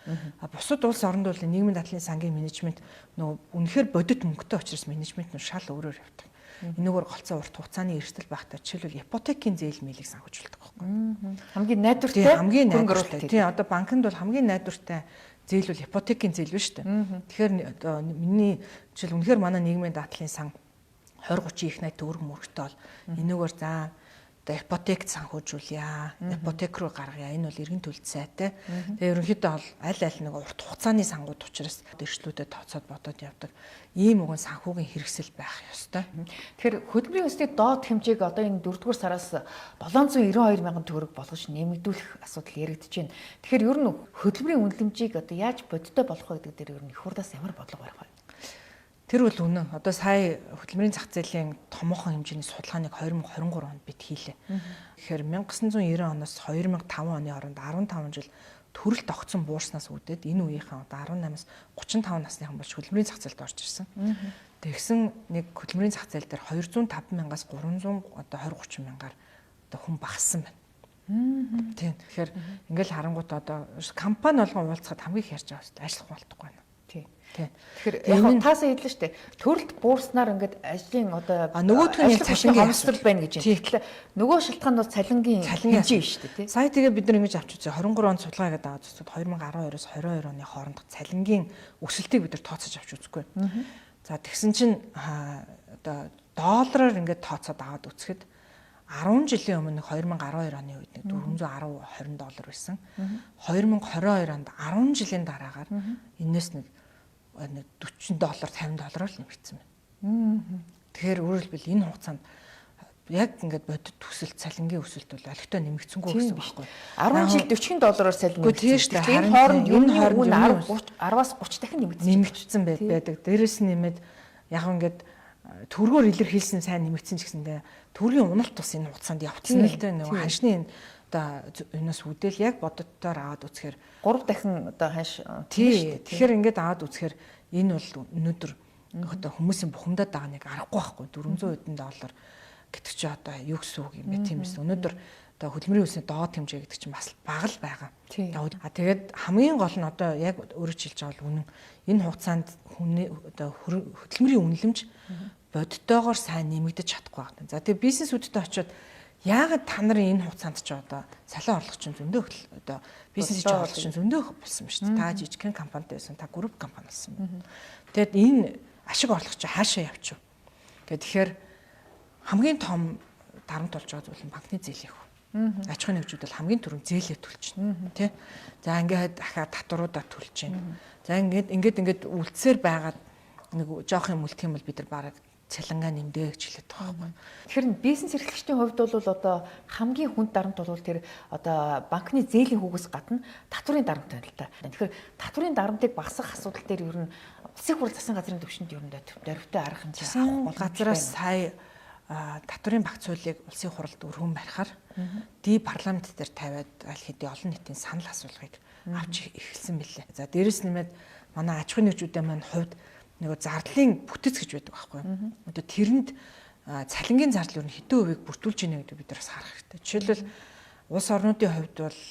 Бусад улс оронд бол нийгмийн дадлын сангийн менежмент нөгөө үнэхээр бодит мөнгөтэй учраас менежмент нь шал өөрөөр явдаг. Энэгээр голцоо урт хугацааны эрсдэл багтаа жишээлбэл ипотекийн зээл мэлийг санхүүжүүлдэг байхгүй. Хамгийн найдвартай. Тийм одоо банкнд бол хамгийн найдвартай зээл бол ипотекийн зээл биш үү? Тэгэхээр одоо миний жишээл үнэхээр манай нийгмийн дадлын сан 20-30 их найт төгрөг мөрөгтэй бол энэгээр за одоо ипотект санхүүжүүлъя, ипотек руу гаргая. Энэ бол иргэн төлөлт сайтай. Тэгээ ерөнхийдөө бол аль нэг урт хугацааны сангууд учраас дэршлүүдэд тооцоод бодоод явдаг. Ийм үгэн санхүүгийн хэрэгсэл байх ёстой. Тэгэхээр хөдөлмөрийн өсний доод хэмжээг одоо энэ 4-р сараас 792 мянган төгрөг болгож нэмэгдүүлэх асуудал яригдж байна. Тэгэхээр ер нь хөдөлмөрийн үнэлэмжийг одоо яаж бодиттой болох вэ гэдэг дээр ер нь их хурлаас ямар бодлого барих вэ? Тэр бол үнэн. Одоо сая хөдөлмөрийн зах зээлийн томоохон хэмжээний судалгааныг 2023 онд бид хийлээ. Тэгэхээр 1990 оноос 2005 оны хооронд 15 жил төрөлт огцон буурснаас үүдээд энэ үеийнхэн одоо 18-аас 35 насныхан болж хөдөлмөрийн зах зээлд орж ирсэн. Тэгсэн нэг хөдөлмөрийн зах зээл дээр 205 мянгаас 300 одоо 20-30 мянгаар одоо хүн багассан байна. Тийм. Тэгэхээр ингээл харангуут одоо компани болгон уулзахад хамгийн их ярьж байгаа шүү дээ. Ажиллах болтохгүй байна. Тэгэхээр яг таасаа хэллээ шүү дээ. Төрөлт буурснаар ингээд ажлын одоо нөгөөх нь цалингийн хомсдол байна гэж байна. Тэгэхээр нөгөө шалтгаан бол цалингийн хэмжээ шүү дээ, тий. Сая тэгээ бид нар ингэж авч үзье. 23 онд судалгаа гэдэг аваад үзсэн. 2012-оос 22 оны хооронд цалингийн өсөлтийг бид нар тооцож авч үзэхгүй. За тэгсэн чинь одоо доллараар ингээд тооцоод аваад үзэхэд 10 жилийн өмнө 2012 оны үед нэг 410-20 доллар байсан. 2022 онд 10 жилийн дараагаар энэс нэг $40 $50 л нэмэгдсэн байна. Тэгэхээр өөрөөр хэлбэл энэ хугацаанд яг ингээд бодит төсөлт цалингийн өсөлт бол олигтой нэмэгдсэнгүй гэсэн үг байхгүй. 10 жил $40 цалин нэмэгдсэн. Тэгэхээр хооронд юуны 10-аас 30 дахин нэмэгдсэн байдаг. Дээрээс нь нэмээд яг ингээд төгрөгөөр илэрхийлсэн сайн нэмэгдсэн ч гэсэндээ төргийн уналт бас энэ хугацаанд явцсан л дээ. Нөгөө ханшны одоо энэс үдэл яг бодоттоор аваад үзэхээр 3 дахин одоо ханш тий. Тэгэхээр ингээд аваад үзэхээр энэ бол өнөөдөр одоо хүмүүсийн бухимдаад байгаа нэг аргагүй байхгүй. $400 гэдэг чи одоо юу гэсэн үг юм бэ тийм ээ. Өнөөдөр одоо хөдөлмөрийн өсний доод хэмжээ гэдэг чинь бас бага л байгаа. Тэгээд хамгийн гол нь одоо яг өөрөж хэлж байгаа бол үнэн энэ хугацаанд хүний одоо хөдөлмөрийн үнэлэмж бодтойгоор сайн нэмэгдэж чадахгүй байна. За тэгээд бизнесүүдтэй очиод яагаад та нарын энэ хугацаанд ч одоо салин орлого чинь зөндөө одоо бизнес хийж орлого чинь зөндөө болсон ба шүү дээ. Та жижигхэн компанитай байсан, та групп компани болсон байна. Тэгэд энэ ашиг орлого чинь хаашаа явчих вэ? Тэгэхээр хамгийн том дарамт болж байгаа зүйл нь банкны зээл их. Аж ахуйн нэгжүүд бол хамгийн түрүүнд зээлээ төлж байна, тий. За ингээд дахиад татваруудаа төлж байна. За ингээд үлдсээр байгаад нэг жоох юм үлдэх юм бол бид нар бараг цалингаа нэмдэ гэж хэлээд байгаа байхгүй. Тэгэхээр бизнес эрхлэгчдийн хувьд бол одоо хамгийн хүнд дарамт бол тэр одоо банкны зээлийн хүүгээс гадна татврын дарамт байна л та. Тэгэхээр татврын дарамтыг багасгах асуудал дээр ер нь улсын хурал засгийн газрын төвшөнд ер нь дөрвтэй арга хэмжээ авах газраас сая татврын багц хуулийг улсын хуралд өргөн барихаар парламент дээр тавиад аль хэдийн олон нийтийн санал асуулгыг авч эхэлсэн билээ. За дээрэс нэмээд манай аж ахуйн нэгжүүдийн маань хувьд нөгөө зардлын бүтэц гэж байдаг байхгүй юу? Одоо тэрэнд цалингийн зардал юу хэдэн хувийг бүртгүүлж ийнэ гэдэг бид нар бас харах хэрэгтэй. Жишээлбэл улс орнуудын хувьд бол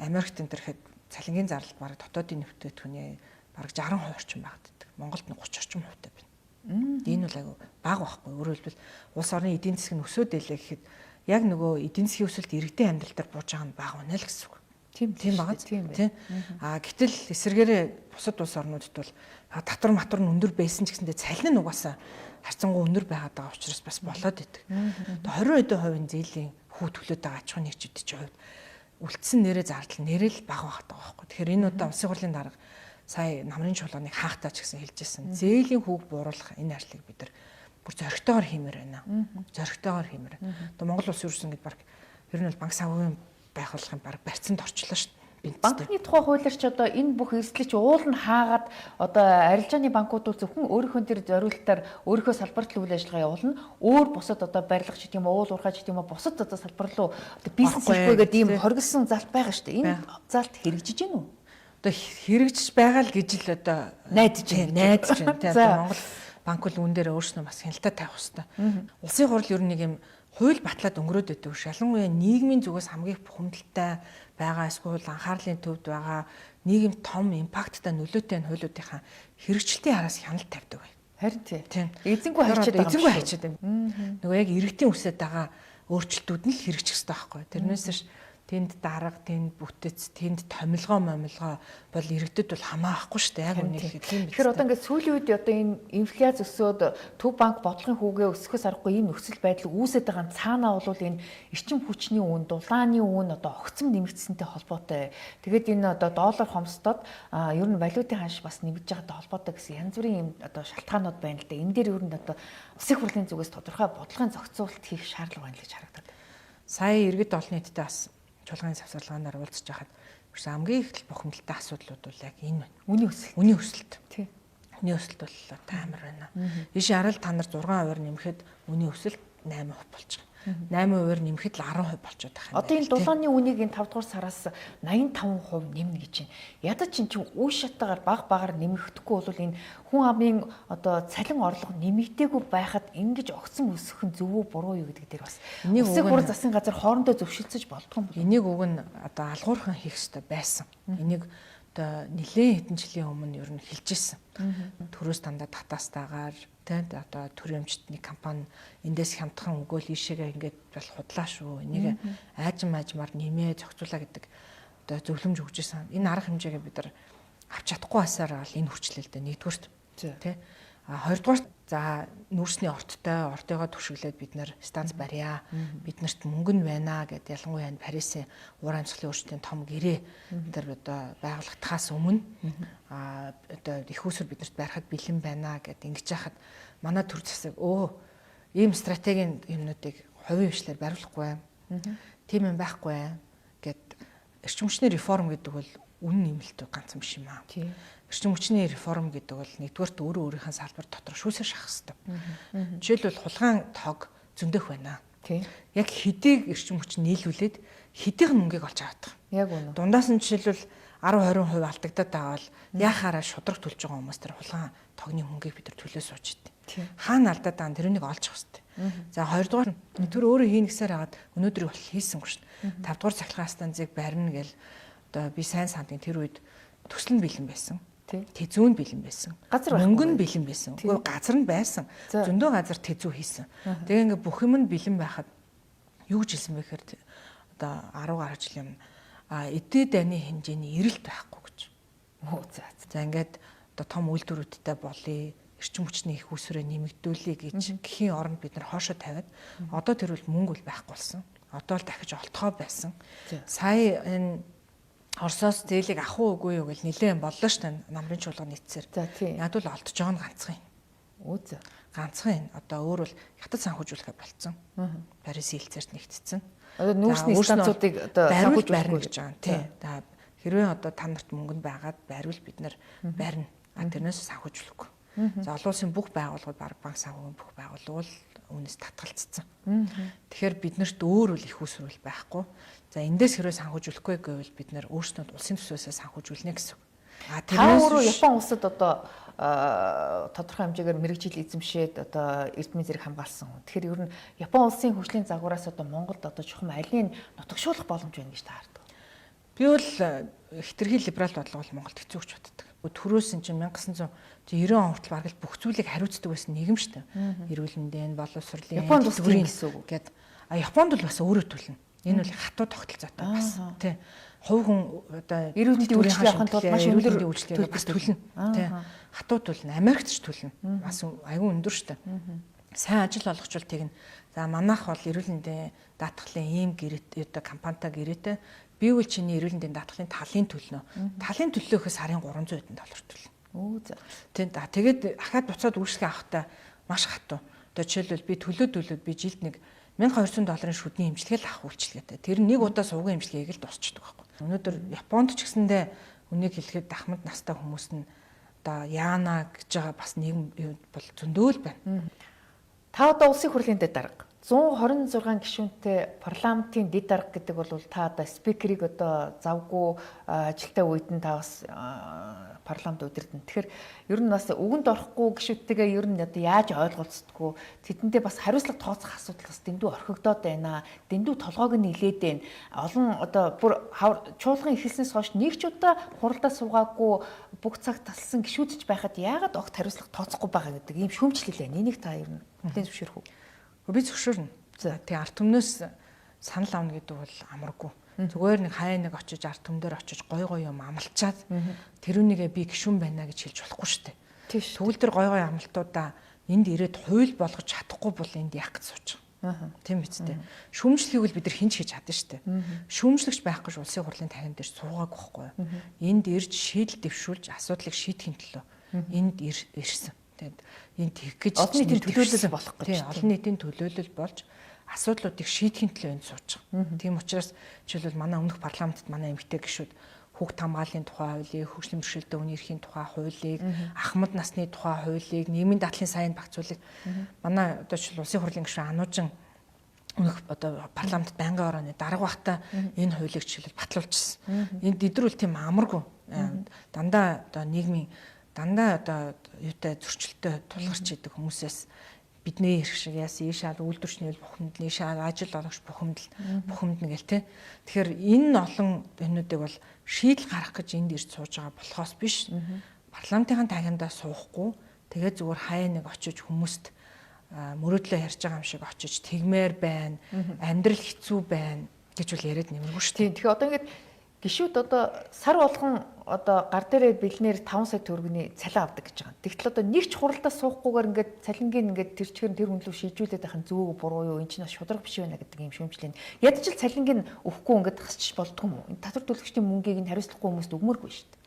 Америкт энэ төрхэд цалингийн зардал бараг дотоодын нэмэгдэлтхүний бараг 60% орчим багтдаг. Монголд нь 30 орчим хувьтай байна. Энэ бол айгүй бага байхгүй. Өөрөөр хэлбэл улс орны эдийн засаг нь өсөөд илээ гэхэд яг нөгөө эдийн засгийн өсөлт иргэдийн амьдрал дээр бууж байгаа нь бага байна л гэсэн үг. Тийм байгаа. Тийм. Гэтэл эсвэргээрээ бусад улс орнуудад бол татвар матвар нь өндөр байсан ч гэсэндээ цалин нь угаасаа харьцангуй өндөр байгаад байгаа учраас бас болоод идэг. Одоо 20% зээлийн хүү төлөөд байгаа аж ахуйн нэгжүүд чинь хувьд үлдсэн нэрээ зардал нэрэл бага байгаад байгаа байхгүй. Тэгэхээр энэ удаа улсын хурлын дарга сая намрын чуулганыг хаахтаа ч гэсэн хэлжсэн. Зээлийн хүүг бууруулах энэ ажлыг бид нар бүр зоригтойгоор хиймээр байна. Зоригтойгоор хиймээр. Одоо Монгол улс ерөөсөн гэдэг баг ер нь бол банк санхүүгийн байгууллагын баг барьцанд орчлоо шүү дээ. Банкны тухай хуулиар ч одоо энэ бүх эрсдлийг уул нь хаагаад одоо арилжааны банкуд зөвхөн өөрийнхөө тэр зориулалтаар өөрийнхөө салбарт л үйл ажиллагаа явуулна. Өөр бусад одоо барилгач гэдэг юм уу, уул уурхайч гэдэг юм уу, бусад одоо салбар руу одоо бизнес хийхгүйгээд ийм хоригдсан залт байгаа шүү дээ. Энэ залт хэрэгжиж гин үү? Одоо хэрэгжиж байгаа л гэж л одоо найдаж байна. Тийм Монгол банк бол үүн дээр өөрснөө бас хяналтаа тавих хэрэгтэй. Улсын хурал ер нь нэг юм хууль батлаад өнгөрөөд байдаг ш. Ялангуяа нийгмийн зүгээс хамгийн бухимдалтай байгаа эсвэл анхаарлын төвд байгаа нийгэм том импакттай нөлөөтэй хуулиудынхаа хэрэгжилтийн араас хяналт тавьдаг бай. Харин тийм. Эзэнгүй хайчаад байгаа. Нөгөө яг иргэдийн үсэд байгаа өөрчлөлтүүд нь л хэрэгжих хэрэгтэй байхгүй. Тэрнээс ш тэнд дарга, тэнд бүтэц, тэнд томилгоо бол иргэдэд бол хамаахгүй шүү дээ. Яг үнэ хэлэхэд тийм. Тэгэхээр одоо ингээд сүүлийн үед одоо энэ инфляц өсөөд төв банк бодлогын хүүгээ өсөхөөс аргагүй ийм нөхцөл байдал үүсэж байгаа цаанаа бол энэ эрчим хүчний үн, дулааны үн одоо огцом нэмэгдсэнтэй холбоотой. Тэгээд энэ одоо доллар хомсдод ер нь валютын ханш бас нэмэгдэж байгаатай холбоотой гэсэн янз бүрийн юм одоо шалтгаанууд байна л да. Энэ дээр ер нь одоо улсын хурлын зүгээс тодорхой бодлогын зохицуулалт хийх шаардлага байна гэж харагдаад. Сая иргэд олон нийтэд бас чуулганы завсарлагаанаар уулзж байхад хамгийн их бухимдалтай асуудлууд бол яг энэ байна. Үнийн өсөлт. Тийм. Үнийн өсөлт бол таамар байна. Иш харал та нар 6% нэмэхэд үнийн өсөлт 8% болж байгаа. 8% нэмэхэд л 10% болчиход байгаа юм. Одоо энэ дулааны үнийг энэ 5 дугаар сараас 85% нэмнэ гэж байна. Ядаж чинь үе шатаагаар багаар нэмэгдэхгүй бол энэ хүн амын одоо цалин орлого нэмэгдээгүй байхад ингэж огцом өсөх нь зөв үү буруу юу гэдэг дээр бас улсын хурал засгийн газар хоорондоо зөвшөлдсөж болдгоо юм бол. Энийг уг нь одоо алгуурхан хийх хэрэгтэй байсан. Энийг одоо нэлээд хэдэн жилийн өмнө ер нь хэлж ирсэн. Төрөөс дандаа татаастаагаар одоо төрийн өмчтний компани эндээс хямдхан өгөөл ийшээгээ ингээд бол худлаа шүү. Энийг аажмаар нэмээ зохицуулаа гэдэг одоо зөвлөмж өгч ирсэн. Энэ арга хэмжээгээ бид нар авч чадахгүй басаар бол энэ хүчлэлтэй нэгдүгürt тий. Хоёрдугаар за нүүрсний ортойгоо түшиглээд бид нар станц барья. Биднэрт мөнгө нь байна гэд ялангуяа Парисын уур амьсгалын өөрчлөлтийн том гэрээ дээр одоо байгуулагдахаас өмнө одоо их усүр биднэрт барихад бэлэн байна гэд ингэж яхад манай төр засаг ийм стратегийн юмнуудыг хувийн хвшлэр бариулахгүй тийм юм байхгүй гэд эрчим хүчний реформ гэдэг бол үнэн нэмэлт ганц юм шиг юм аа. Эрчим хүчний реформ гэдэг бол нэгдүгээрт өөрийнхөө салбар дотор шүүсээр шахах хэрэгтэй. Жишээлбэл хулгайн тог зөндөөх байна. Яг хэдийг эрчим хүч нийлүүлээд хэдийн мөнгийг олж аваад байгаа. Яг үнэ. Дундаас нь жишээлбэл 10-20% алдагдаад байгаа бол яхаараа шудраг төлж байгаа хүмүүс тэр хулгайн тогны мөнгийг бид нар төлөө сууж идэв. Хаана алдаад байгаа тэрнийг олж авах хэрэгтэй. За хоёрдугаар тэр өөрөө хийнэсээр хагаад өнөөдрийг бол хийсэнгүй шүү дээ. 5 дугаар цахилгаан станцыг барина гэл одоо би сайн сандын тэр үед төсөл нь бэлэн байсан. Тэзүү нь бэлэн байсан. Мөнгө нь бэлэн байсан. Үгүй газар нь байсан. Зөндөө газар тэзүү хийсэн. Тэгээ ингээ бүх юм нь бэлэн байхад юу гэж хэлсэн бэ гэхээр одоо 10 гаруй жил юм эдийн дайны хэмжээний эрэлт байхгүй гэж. За ингээд одоо том үйлдвэрүүдтэй болъё. Эрчим хүчний их усрээ нэмэгдүүлэе гэж гэхийн оронд бид нар хоошоо тавиад одоо тэр бол мөнгө бол байхгүй болсон. Одоо л дахиж олтгоо байсан. Сая энэ Оросоос зээлийг авах уугүй юу гэж нэлээд боллоо шүү дээ. Намрын чуулганы нийтсээр. Яг л олдож байгаа нь ганцхан юм. Ганцхан. Одоо өөр бол хятад санхүүжүүлэхэд болцсон. Парис хилцээрт нэгтцсэн. Одоо нүүрсний станцуудыг одоо санхүүж барина гэж байгаа. Тийм. Хэрвээ одоо та нарт мөнгө нь байгаад байвал бид нар барина. Тэрнээс санхүүжүүлэхгүй. За олон улсын бүх байгууллагууд банк санхүүгийн бүх байгууллага бол үүнээс татгалцсан. Тэгэхээр биднэрт өөр үл их усрүүл байхгүй. За эндээс хэрвээ санхүүжүүлэхгүй гэвэл бид нэр өөрсдөө улсын төсвөөсөө санхүүжүүлнэ гэсэн. Та өөрөө Япон улсад одоо тодорхой хэмжээгээр мэрэгжил эзэмшээд одоо эрдмийн зэрэг хамгаалсан. Тэгэхээр ер нь Япон улсын хөгжлийн загвараас одоо Монголд одоо чухам алийг нутагшуулах боломж байна гэж таардаг. Би бол хэтэрхий либерал бодлого бол Монголд хэцүү гэж боддог. Төрөөс нь чинь 1990 он хүртэл бараг л бүх зүйлийг хариуцдаг байсан нийгэм шүү дээ. Эрүүл мэндийн, боловсролын, Японд бас тийм гэсэн үг гэдэг. Японд бол бас өөрөө төлнө. Энэ бол хатуу тогтолцоотой бас. Тий. Хувь хүн одоо эрүүл мэндийн үйлчлэл авахын тулд маш өндөр үйлчлэл бас төлнө. Тий. Хатуу төлнө, Америкт ч төлнө. Бас аюу өндөр шүү дээ. Сайн ажил олгочвол тэгнэ. За манайх бол эрүүл мэндийн даатгалын ийм гэрээтэй одоо компанитай гэрээтэй би үл чиний эрүүл мэндийн даатгалын талын төлнө. Талын төллөөхөөс сарын $300 төлнө. Өө за. Тийм да. Тэгээд дахиад буцаад үүсгэх авахтаа маш хатуу. Одоо жишээлбэл би төлөөд би жилд нэг $1200 шүдний эмчилгээ авах үйлчилгээтэй. Тэр нэг удаа сувгийн эмчилгээг л дуусчихдаг байхгүй. Өнөөдөр Японд ч гэсэндээ үнийг хэлэхэд ахмад настай хүмүүс нь одоо яана гэж байгаа бас нийгэм бол зөндөөл байна. Та одоо улсын хурлын дэд дарга 126 гишүүнтэй парламентын дэд дарга гэдэг бол та одоо спикерийг одоо завгүй ажилтаа үед нь та бас парламент удирдана. Тэгэхээр ер нь бас үгэнд орохгүй гишүүдтэйгээ ер нь одоо яаж ойлголцдгүү тэдэндээ бас хариуцлага тооцох асуудал бас дэндүү орхигдоод байна. Дэндүү толгойг нь нилээд байна. Олон одоо бүр чуулган эхэлснээс хойш нэг ч удаа хуралдаа суугаагүй бүх цаг талсан гишүүдч байхад яагаад огт хариуцлага тооцохгүй байгаа гэдэг ийм шүүмжлэл байна. Энийг та ер нь бүтээн зөвшөөрөх үү? Би зөвшөөрнө. За тий ард түмнээс санал авна гэдэг бол амаргүй. Зүгээр нэг хай нэг очиж ард түмдэр очиж гой юм амлчаад тэрүүнийгээ би гишүүн байна гэж хэлж болохгүй шүү дээ. Тэгвэл тэр гой амлалтуудаа энд ирээд хууль болгож чадахгүй бол энд яах гэж сууж байгаа. Тийм биз дээ. Шүүмжлэхийг бол бид нар хинч хийж чадна шүү дээ. Шүүмжлэгч байх гэж улсын хурлын тавин дээр суугаагүй байхгүй юу? Энд ирж шийдэл дэвшүүлж асуудлыг шийдэхин төлөө энд ирсэн. Тэгээд энд тэгэх гэж олон нийтийн төлөөлөл болох гэж. Тийм олон нийтийн төлөөлөл болж асуудлуудыг шийдэхин төлөө энд сууж байгаа. Тийм учраас жишээлбэл манай өмнөх парламентд манай эмэгтэй гишүүд хүүхд хамгааллын тухай хуулийг, хөгжлийн бэрхшээлтэй хүний эрхийн тухай хуулийг, ахмад насны тухай хуулийг, нийгмийн дадлын сайн багцуулыг манай одоо жишээл улсын хурлын гишүүн Ануужин өмнөх одоо парламентд байнгын орооны дарга байхдаа энэ хуулийг жишээлбэл батлуулчихсан. Энд эдрүүл тийм амаргүй дандаа одоо нийгмийн дандаа одоо юутай зөрчилтэй тулгарч идэг хүмүүсээс бидний эрх шиг яасан ийшаал үйлдвэрчний бухимдал ийшаал ажил олгогч бухимдна гэл тэ. Тэгэхээр энэ олон юмнуудыг бол шийдэл гаргах гэж энд ирж сууж байгаа болохоос биш. Парламентын тагиндаа суухгүй тэгээд зүгээр хаяа нэг очиж хүмүүст мөрөөдлөө ярьж байгаа юм шиг очиж тэгмээр байна, амьдрал хэцүү байна гэж бол яриад нэмэргүй шүү дээ. Тэгэхээр одоо ингээд гишүүд одоо сар болгон одоо гар дээрээ бэлнээр 5 сая төгрөгийн цалин авдаг гэж байгаа. Тэгтэл одоо нэг ч хуралдаа суухгүйгээр ингээд цалингийн ингээд тэр чигээр тэр хүн лөө шийдвүүлээд байх нь зөв буруу юу энэ чинь бас шударга биш байна гэдэг юм шүүмжлэн. Ядчил цалингийн өгөхгүй ингээд хасчих болдгоо юм уу? Энэ татвар төлөгчдийн мөнгийг нь хариуцлахгүй хүмүүст өгмөргүй шүү дээ.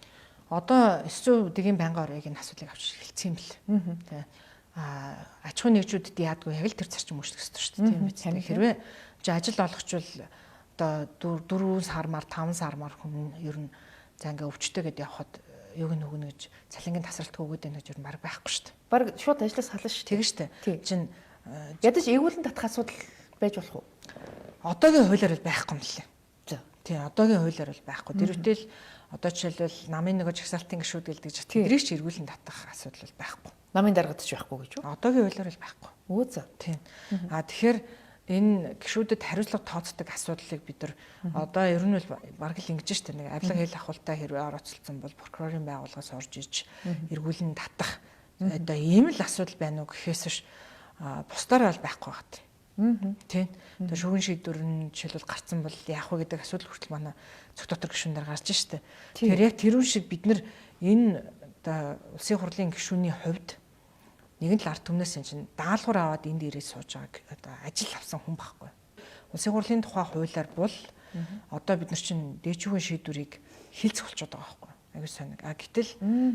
Одоо эсвэ үдгийн байнгын оройгийн асуудлыг авч хэлсэн юм бэл. Тэ. Аж ахуйн нэгжүүдэд яадгүй яг л тэр зарчим үүсгэх ёстой шүү дээ. Тийм биз. Хэрвээ ажил олгочвол одоо 4 сармаар 5 сармаар хүн ер нь за ингээ өвчтөй гэдээ явхад юг нь өгнө гэж цалингийн тасралтгүй өгöd байх гэж ер нь баг байхгүй шүү дээ. Баг шууд ажлаас сална шүү. Тэгэж штэ. Чин ядаж ээгүүлэн татах асуудал байж болох уу? Одоогийн хуулиар бол байхгүй юм лээ. Тийм одоогийн хуулиар бол байхгүй. Тэрвэтэл одоо жишээлбэл намын нөгөө жагсаалтын гишүүд гэлдэг ч тэрийг ч эргүүлэн татах асуудал бол байхгүй. Намын даргад ч байхгүй гэж үү? Одоогийн хуулиар бол байхгүй. Өө за. Тийм. Тэгэхээр энэ гишүүдэд хариуцлага тооцдог асуудлыг бид нар одоо ер нь бол бараг л ингэж штэ нэг авилга хэл ахуултаа хэрвээ орооцолцсон бол прокурорын байгууллагаас орж иж эргүүлэн татах одоо ийм л асуудал байна уу гэхээс биш бусдаар бол байхгүй багт. Тийм. Тэр шүүгэн шийдвэр нь жишээлбэл гарцсан бол яах вэ гэдэг асуудал хүртэл манай зөв дотор гишүүнээр гарч штэ. Тэгэхээр яг тэрүүн шиг бид нар энэ одоо улсын хурлын гишүүний хувьд нэгэн л ард түмнээс энэ чинь даалгавар аваад энд ирээд сууж байгааг одоо ажил авсан хүн байхгүй. Улсын хурлын тухай хуулиар бол одоо бид нар чинь дээчүүгийн шийдвэрийг хилцэх болчиход байгаа байхгүй. Аюу санаг. Гэтэл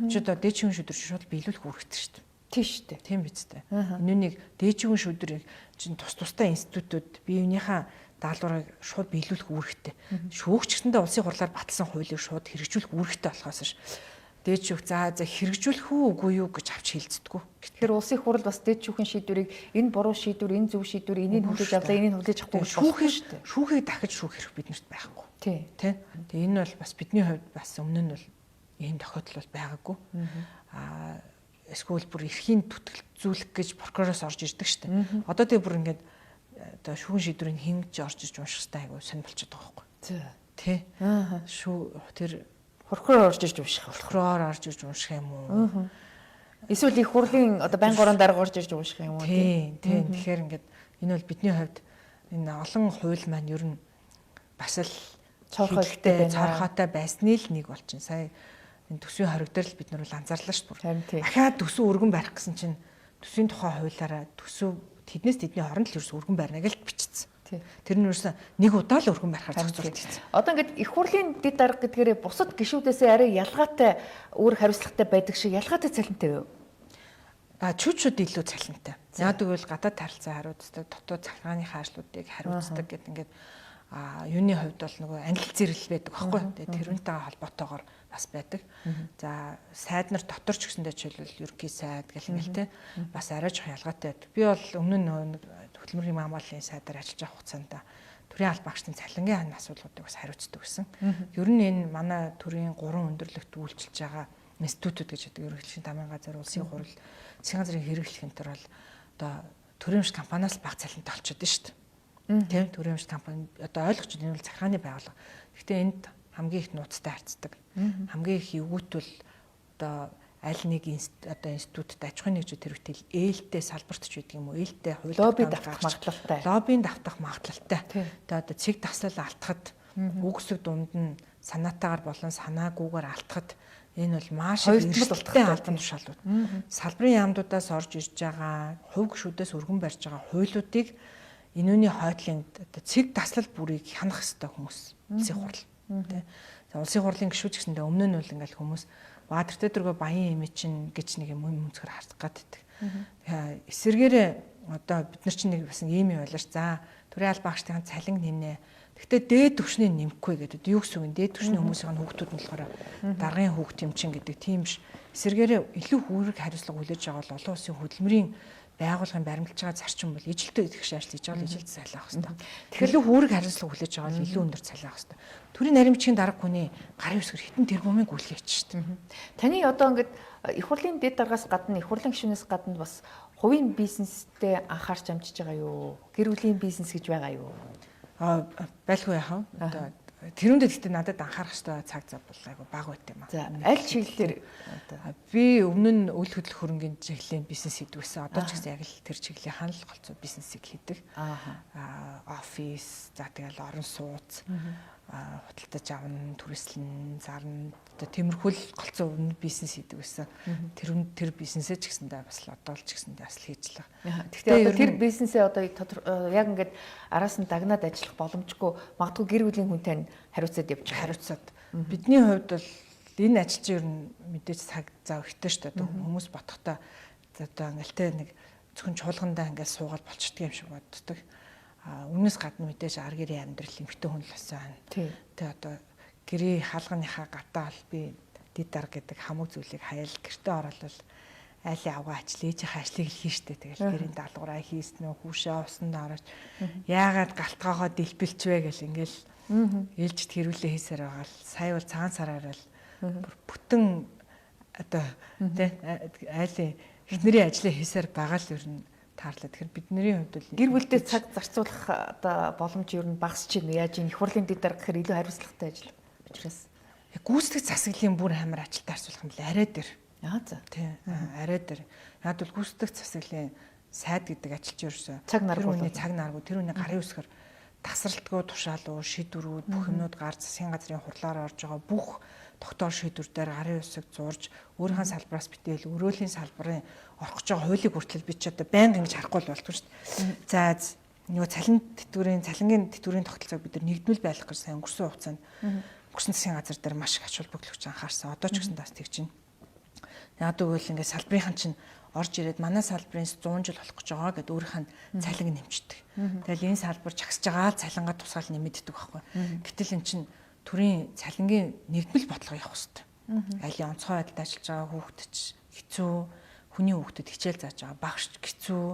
чи одоо дээчүүгийн шийдвэр шууд биелүүлэх үүрэгтэй шүү дээ. Тийм шүү дээ. Тийм биз дээ. Энэнийг дээчүүгийн шийдвэрийг чинь тустай институтууд биеийнхээ даалгаврыг шууд биелүүлэх үүрэгтэй. Шүүгч гэсэндээ улсын хурлаар батлсан хуулийг шууд хэрэгжүүлэх үүрэгтэй болохоос ш. дээд шүүх за хэрэгжүүлэх үгүй юу гэж авч хэлцдэггүй. Тэгэхээр улсын их хурл бас дээд шүүхийн шийдвэрийг энэ буруу шийдвэр, энэ зөв шийдвэр, энийг хүлээж авлаа, энийг хүлээж авахгүй шүүхийг дахиж шүүх хэрэг биднэрт байхгүй. Тий. Тэгээ энэ бол бас бидний хувьд бас өмнө нь бол ийм тохиолдол бол байгаагүй. Эсвэл бүр эрхийн түтгэлзүүлэх гэж прокуророос орж ирдэг штэ. Одоо тэгээ бүр ингээд одоо шүүхийн шийдвэрийг хингэж орж иж унших хэрэгтэй айгу сонь болчиход байгаа байхгүй. Тий. Тэр прокурор орж ирж унших. Прокурор орж ирж унших юм уу? Эсвэл их хурлын одоо байнгын орон дарга орж ирж унших юм уу? Тий. Тэгэхээр ингээд энэ бол бидний хувьд энэ олон хууль маань ер нь бас л цорхойтой байсны л нэг бол чинь сая энэ төсвийн хориг дээр л бид нар бол анзаарлаа шүү дээ. Дахиад төсөв өргөн барих гэсэн чинь төсвийн тухай хуулиараа төсөв тэднээс тэдний хооронд л ерөөс өргөн барина гэж бичсэн. Тэр нь ерөөс нэг удаа л өргөн барихаар зохицуулчихсан. Одоо ингээд их хурлын дэд дарга гэдгээрээ бусад гишүүдээс арай ялгаатай өөр хариуцлагатай байдаг шиг ялгаатай цалинтай юу? Чүчүүд илүү цалинтай. Яг тэгвэл гадаад харилцаа хариуцдаг, дотоод захиргааныхаа ажлуудыг хариуцдаг гэдэг ингээд юуны хувьд бол нөгөө анил зэрэл байдаг байхгүй. Тэгээ тэрүүнтэйгээ холбоотойгоор бас байдаг. За сайд нар дотор ч гэсэндээ жишээлбэл ерөнхий сайд гэл ингээл те бас арай жоох ялгаатай байдаг. Би бол өмнө нь хөтөлмөрийн маамлалын сайдаар ажиллаж байгаа хугацаанд төрийн аль багшийн цалингийн асуудлуудыг бас хариуцдаг гэсэн. Ер нь энэ манай төрийн 3 өндөрлөгт үйлчилж байгаа институтууд гэж байдаг. Ерөнхийлөгчийн тамгын газар, улсын хурал, засгийн газрын хэрэглэх энэ төр бол одоо төрийн өмч компаниас баг цалинтай болчиход байна шүү дээ. Тийм төрийн өмч компани одоо ойлгож энэ бол захиргааны байгууллага. Гэхдээ энд хамгийн их нууцтай харьцдаг. Хамгийн их эвгүүтвэл одоо аль нэг одоо институтад аж ахуйн нэгжүүд хэрэгтэл ээлтэй салбарт ч байдаг юм уу? Ээлтэй хууль лобби давтах магадлалтай. Лоббийн давтах магадлалтай. Тэгээ одоо цэг таслал алтахад үгсэг дунд нь санаатаагаар болон санаагүйгээр алтахад энэ бол маш их эрсдэлтэй албан тушаалууд. Салбарын яамдуудаас орж ирж байгаа, хувь гишүүдээс өргөн барьж байгаа хуулиудыг энүүний хойдлын одоо цэг таслал бүрийг хянах хэрэгтэй хүмүүс. Улсын хурал. Тэ. За улсын хурлын гишүүд гэсэндээ өмнө нь бол ингээл хүмүүс Баатартай дөргөө баян имиж чинь гэж нэг юм өнцгөр харах гэдэг. Эсвэргээрээ одоо бид нар чинь нэг бас ийм юм байлаа ш. За төрийн аль багштайхан цалин нэмнэ. Гэхдээ дээд түвшний нэмэхгүй гэдэг. Юу гэсэн үг вэ? Дээд түвшний хүмүүсийн хүүхдүүд нь болохоор даргын хүүхд юм чин гэдэг тийм биш. Эсвэргээрээ илүү хүүрэг хариуцлага хүлээж байгаа бол олон улсын хөдөлмөрийн байгууллагын баримлж байгаа зарчим бол ижилтэй их ажил хийж байгаа л ижилт цалиах хэрэгтэй. Тэгэхээр илүү хүүрэг хариуцлага хүлээж байгаа бол илүү өндөр цалиах хэрэгтэй. Төрийн наримчгийн дарга хүний гарын үсгэр хитэн тэрбумыг гүйлгэж шүү дээ. Таны одоо ингээд их хурлын дэд даргаас гадна их хурлын гишүүнээс гадна бас хувийн бизнестэй анхаарч амжиж байгаа юу? Гэр бүлийн бизнес гэж байгаа юу? Байлгүй яхав. Одоо тэрүүндээ гэхдээ надад анхаарах хэрэгтэй цаг зав бол айгу бага байт юм аа. За аль чиглэлээр би өмнө нь үйл хөдлөх хөрөнгөний чиглэлийн бизнес хийдгсэн. Одоо ч гэсэн яг л тэр чиглэлийн ханал голцоо бизнесийг хийдэг. Офис, за тэгэл орон сууц, худалдаж авна, түрээслэн, зарна, одоо тиймэрхүүл голцоо өмнө бизнес хийдэг байсан. Тэр бизнесээ ч гэсэндээ бас л одоо л ч гэсэндээ бас хийж л байгаа. Гэхдээ тэр бизнесээ одоо яг ингээд араас нь дагнаад ажиллах боломжгүй магадгүй гэр бүлийн хүнтэй хариуцаад явж хариуцаад. Бидний хувьд бол энэ ажил чинь ер нь мэдээж цаг зав ихтэй шүү дээ. Хүмүүс ботхтой одоо ингээл нэг зөвхөн чуулгандаа ингээл суугаад болчдөг юм шиг боддог. Өмнөөс гадна мэдээж ар гэрийн амьдрал эмхтэн хүн л басан. Тэ одоо гэрийн хаалганыхаа гадаа бол би дид дарга гэдэг хамаг зүйлийг хаял гэртээ ороод л айлын авгаа ажил ээжийнхээ ажлыг хийн штэ. Тэгэл гэрийн даалгавраа хийснэ, хүүшээ усанд орож яагаад галтгоохоо дэлбэлчвэ гэл ингээл ээлжид хэрүүлээ хийсээр байгаа л сая бол цагаан сараар л бүтэн одоо тэ айлын эхнэрийн ажлыг хийсээр байгаа л ер нь таарлаа. Тэгэхээр бидний хувьд бол гэр бүлдээ цаг зарцуулах одоо боломж ер нь багасч байна. Яаж их хурлын дэд дарга гэхээр илүү хариуцлагатай ажил учраас гүйцэтгэх засаглалын бүр амар ажилтаа харьцуулах юм л арай дээр. За. Тийм арай дээр. Яг бол гүйцэтгэх засаглалын сайд гэдэг ажилч ерөөсөө цаг наргуу тэр үний гарын үсгэр тасралтгүй тушаалуу шийдвэрүүд бүх юмнууд гар засгийн газрын хурлаар орж байгаа бүх тогтоол шийдвэр дээр гарын үсэг зурж өөрийнхөө салбараас битэл өрөөлийн салбарын орох гэж байгаа хуулийг хүртэл би ч одоо байнга ингэж харахгүй болтгоо шүү дээ. За нөгөө цалингийн тэтгэврийн тогтолцоог бид нар нэгдмэл байлгах гэж сайн өнгөрсөн хугацаанд өнгөрсөн засгийн газар дээр маш их ач холбогдлогч анхаарсан. Одоо ч гэсэн тас тэгж байна. Яг тэгвэл ингээд салбарынхан чинь орж ирээд манай салбарын 100 жил болох гэж байгаа гэдээ өөрийнх нь цалин нэмчдэг. Тэгэл энэ салбар чагсаж байгаа цалингаа тусгаал нэмэгддэг байхгүй. Гэтэл эн чинь төрийн цалингийн нэгдмэл бодлого явах хэрэгтэй. Айлын онцгой байдалд ажиллаж байгаа хүүхдэд хэцүү, хүний хүүхдэд хичээл зааж байгаа багш хэцүү,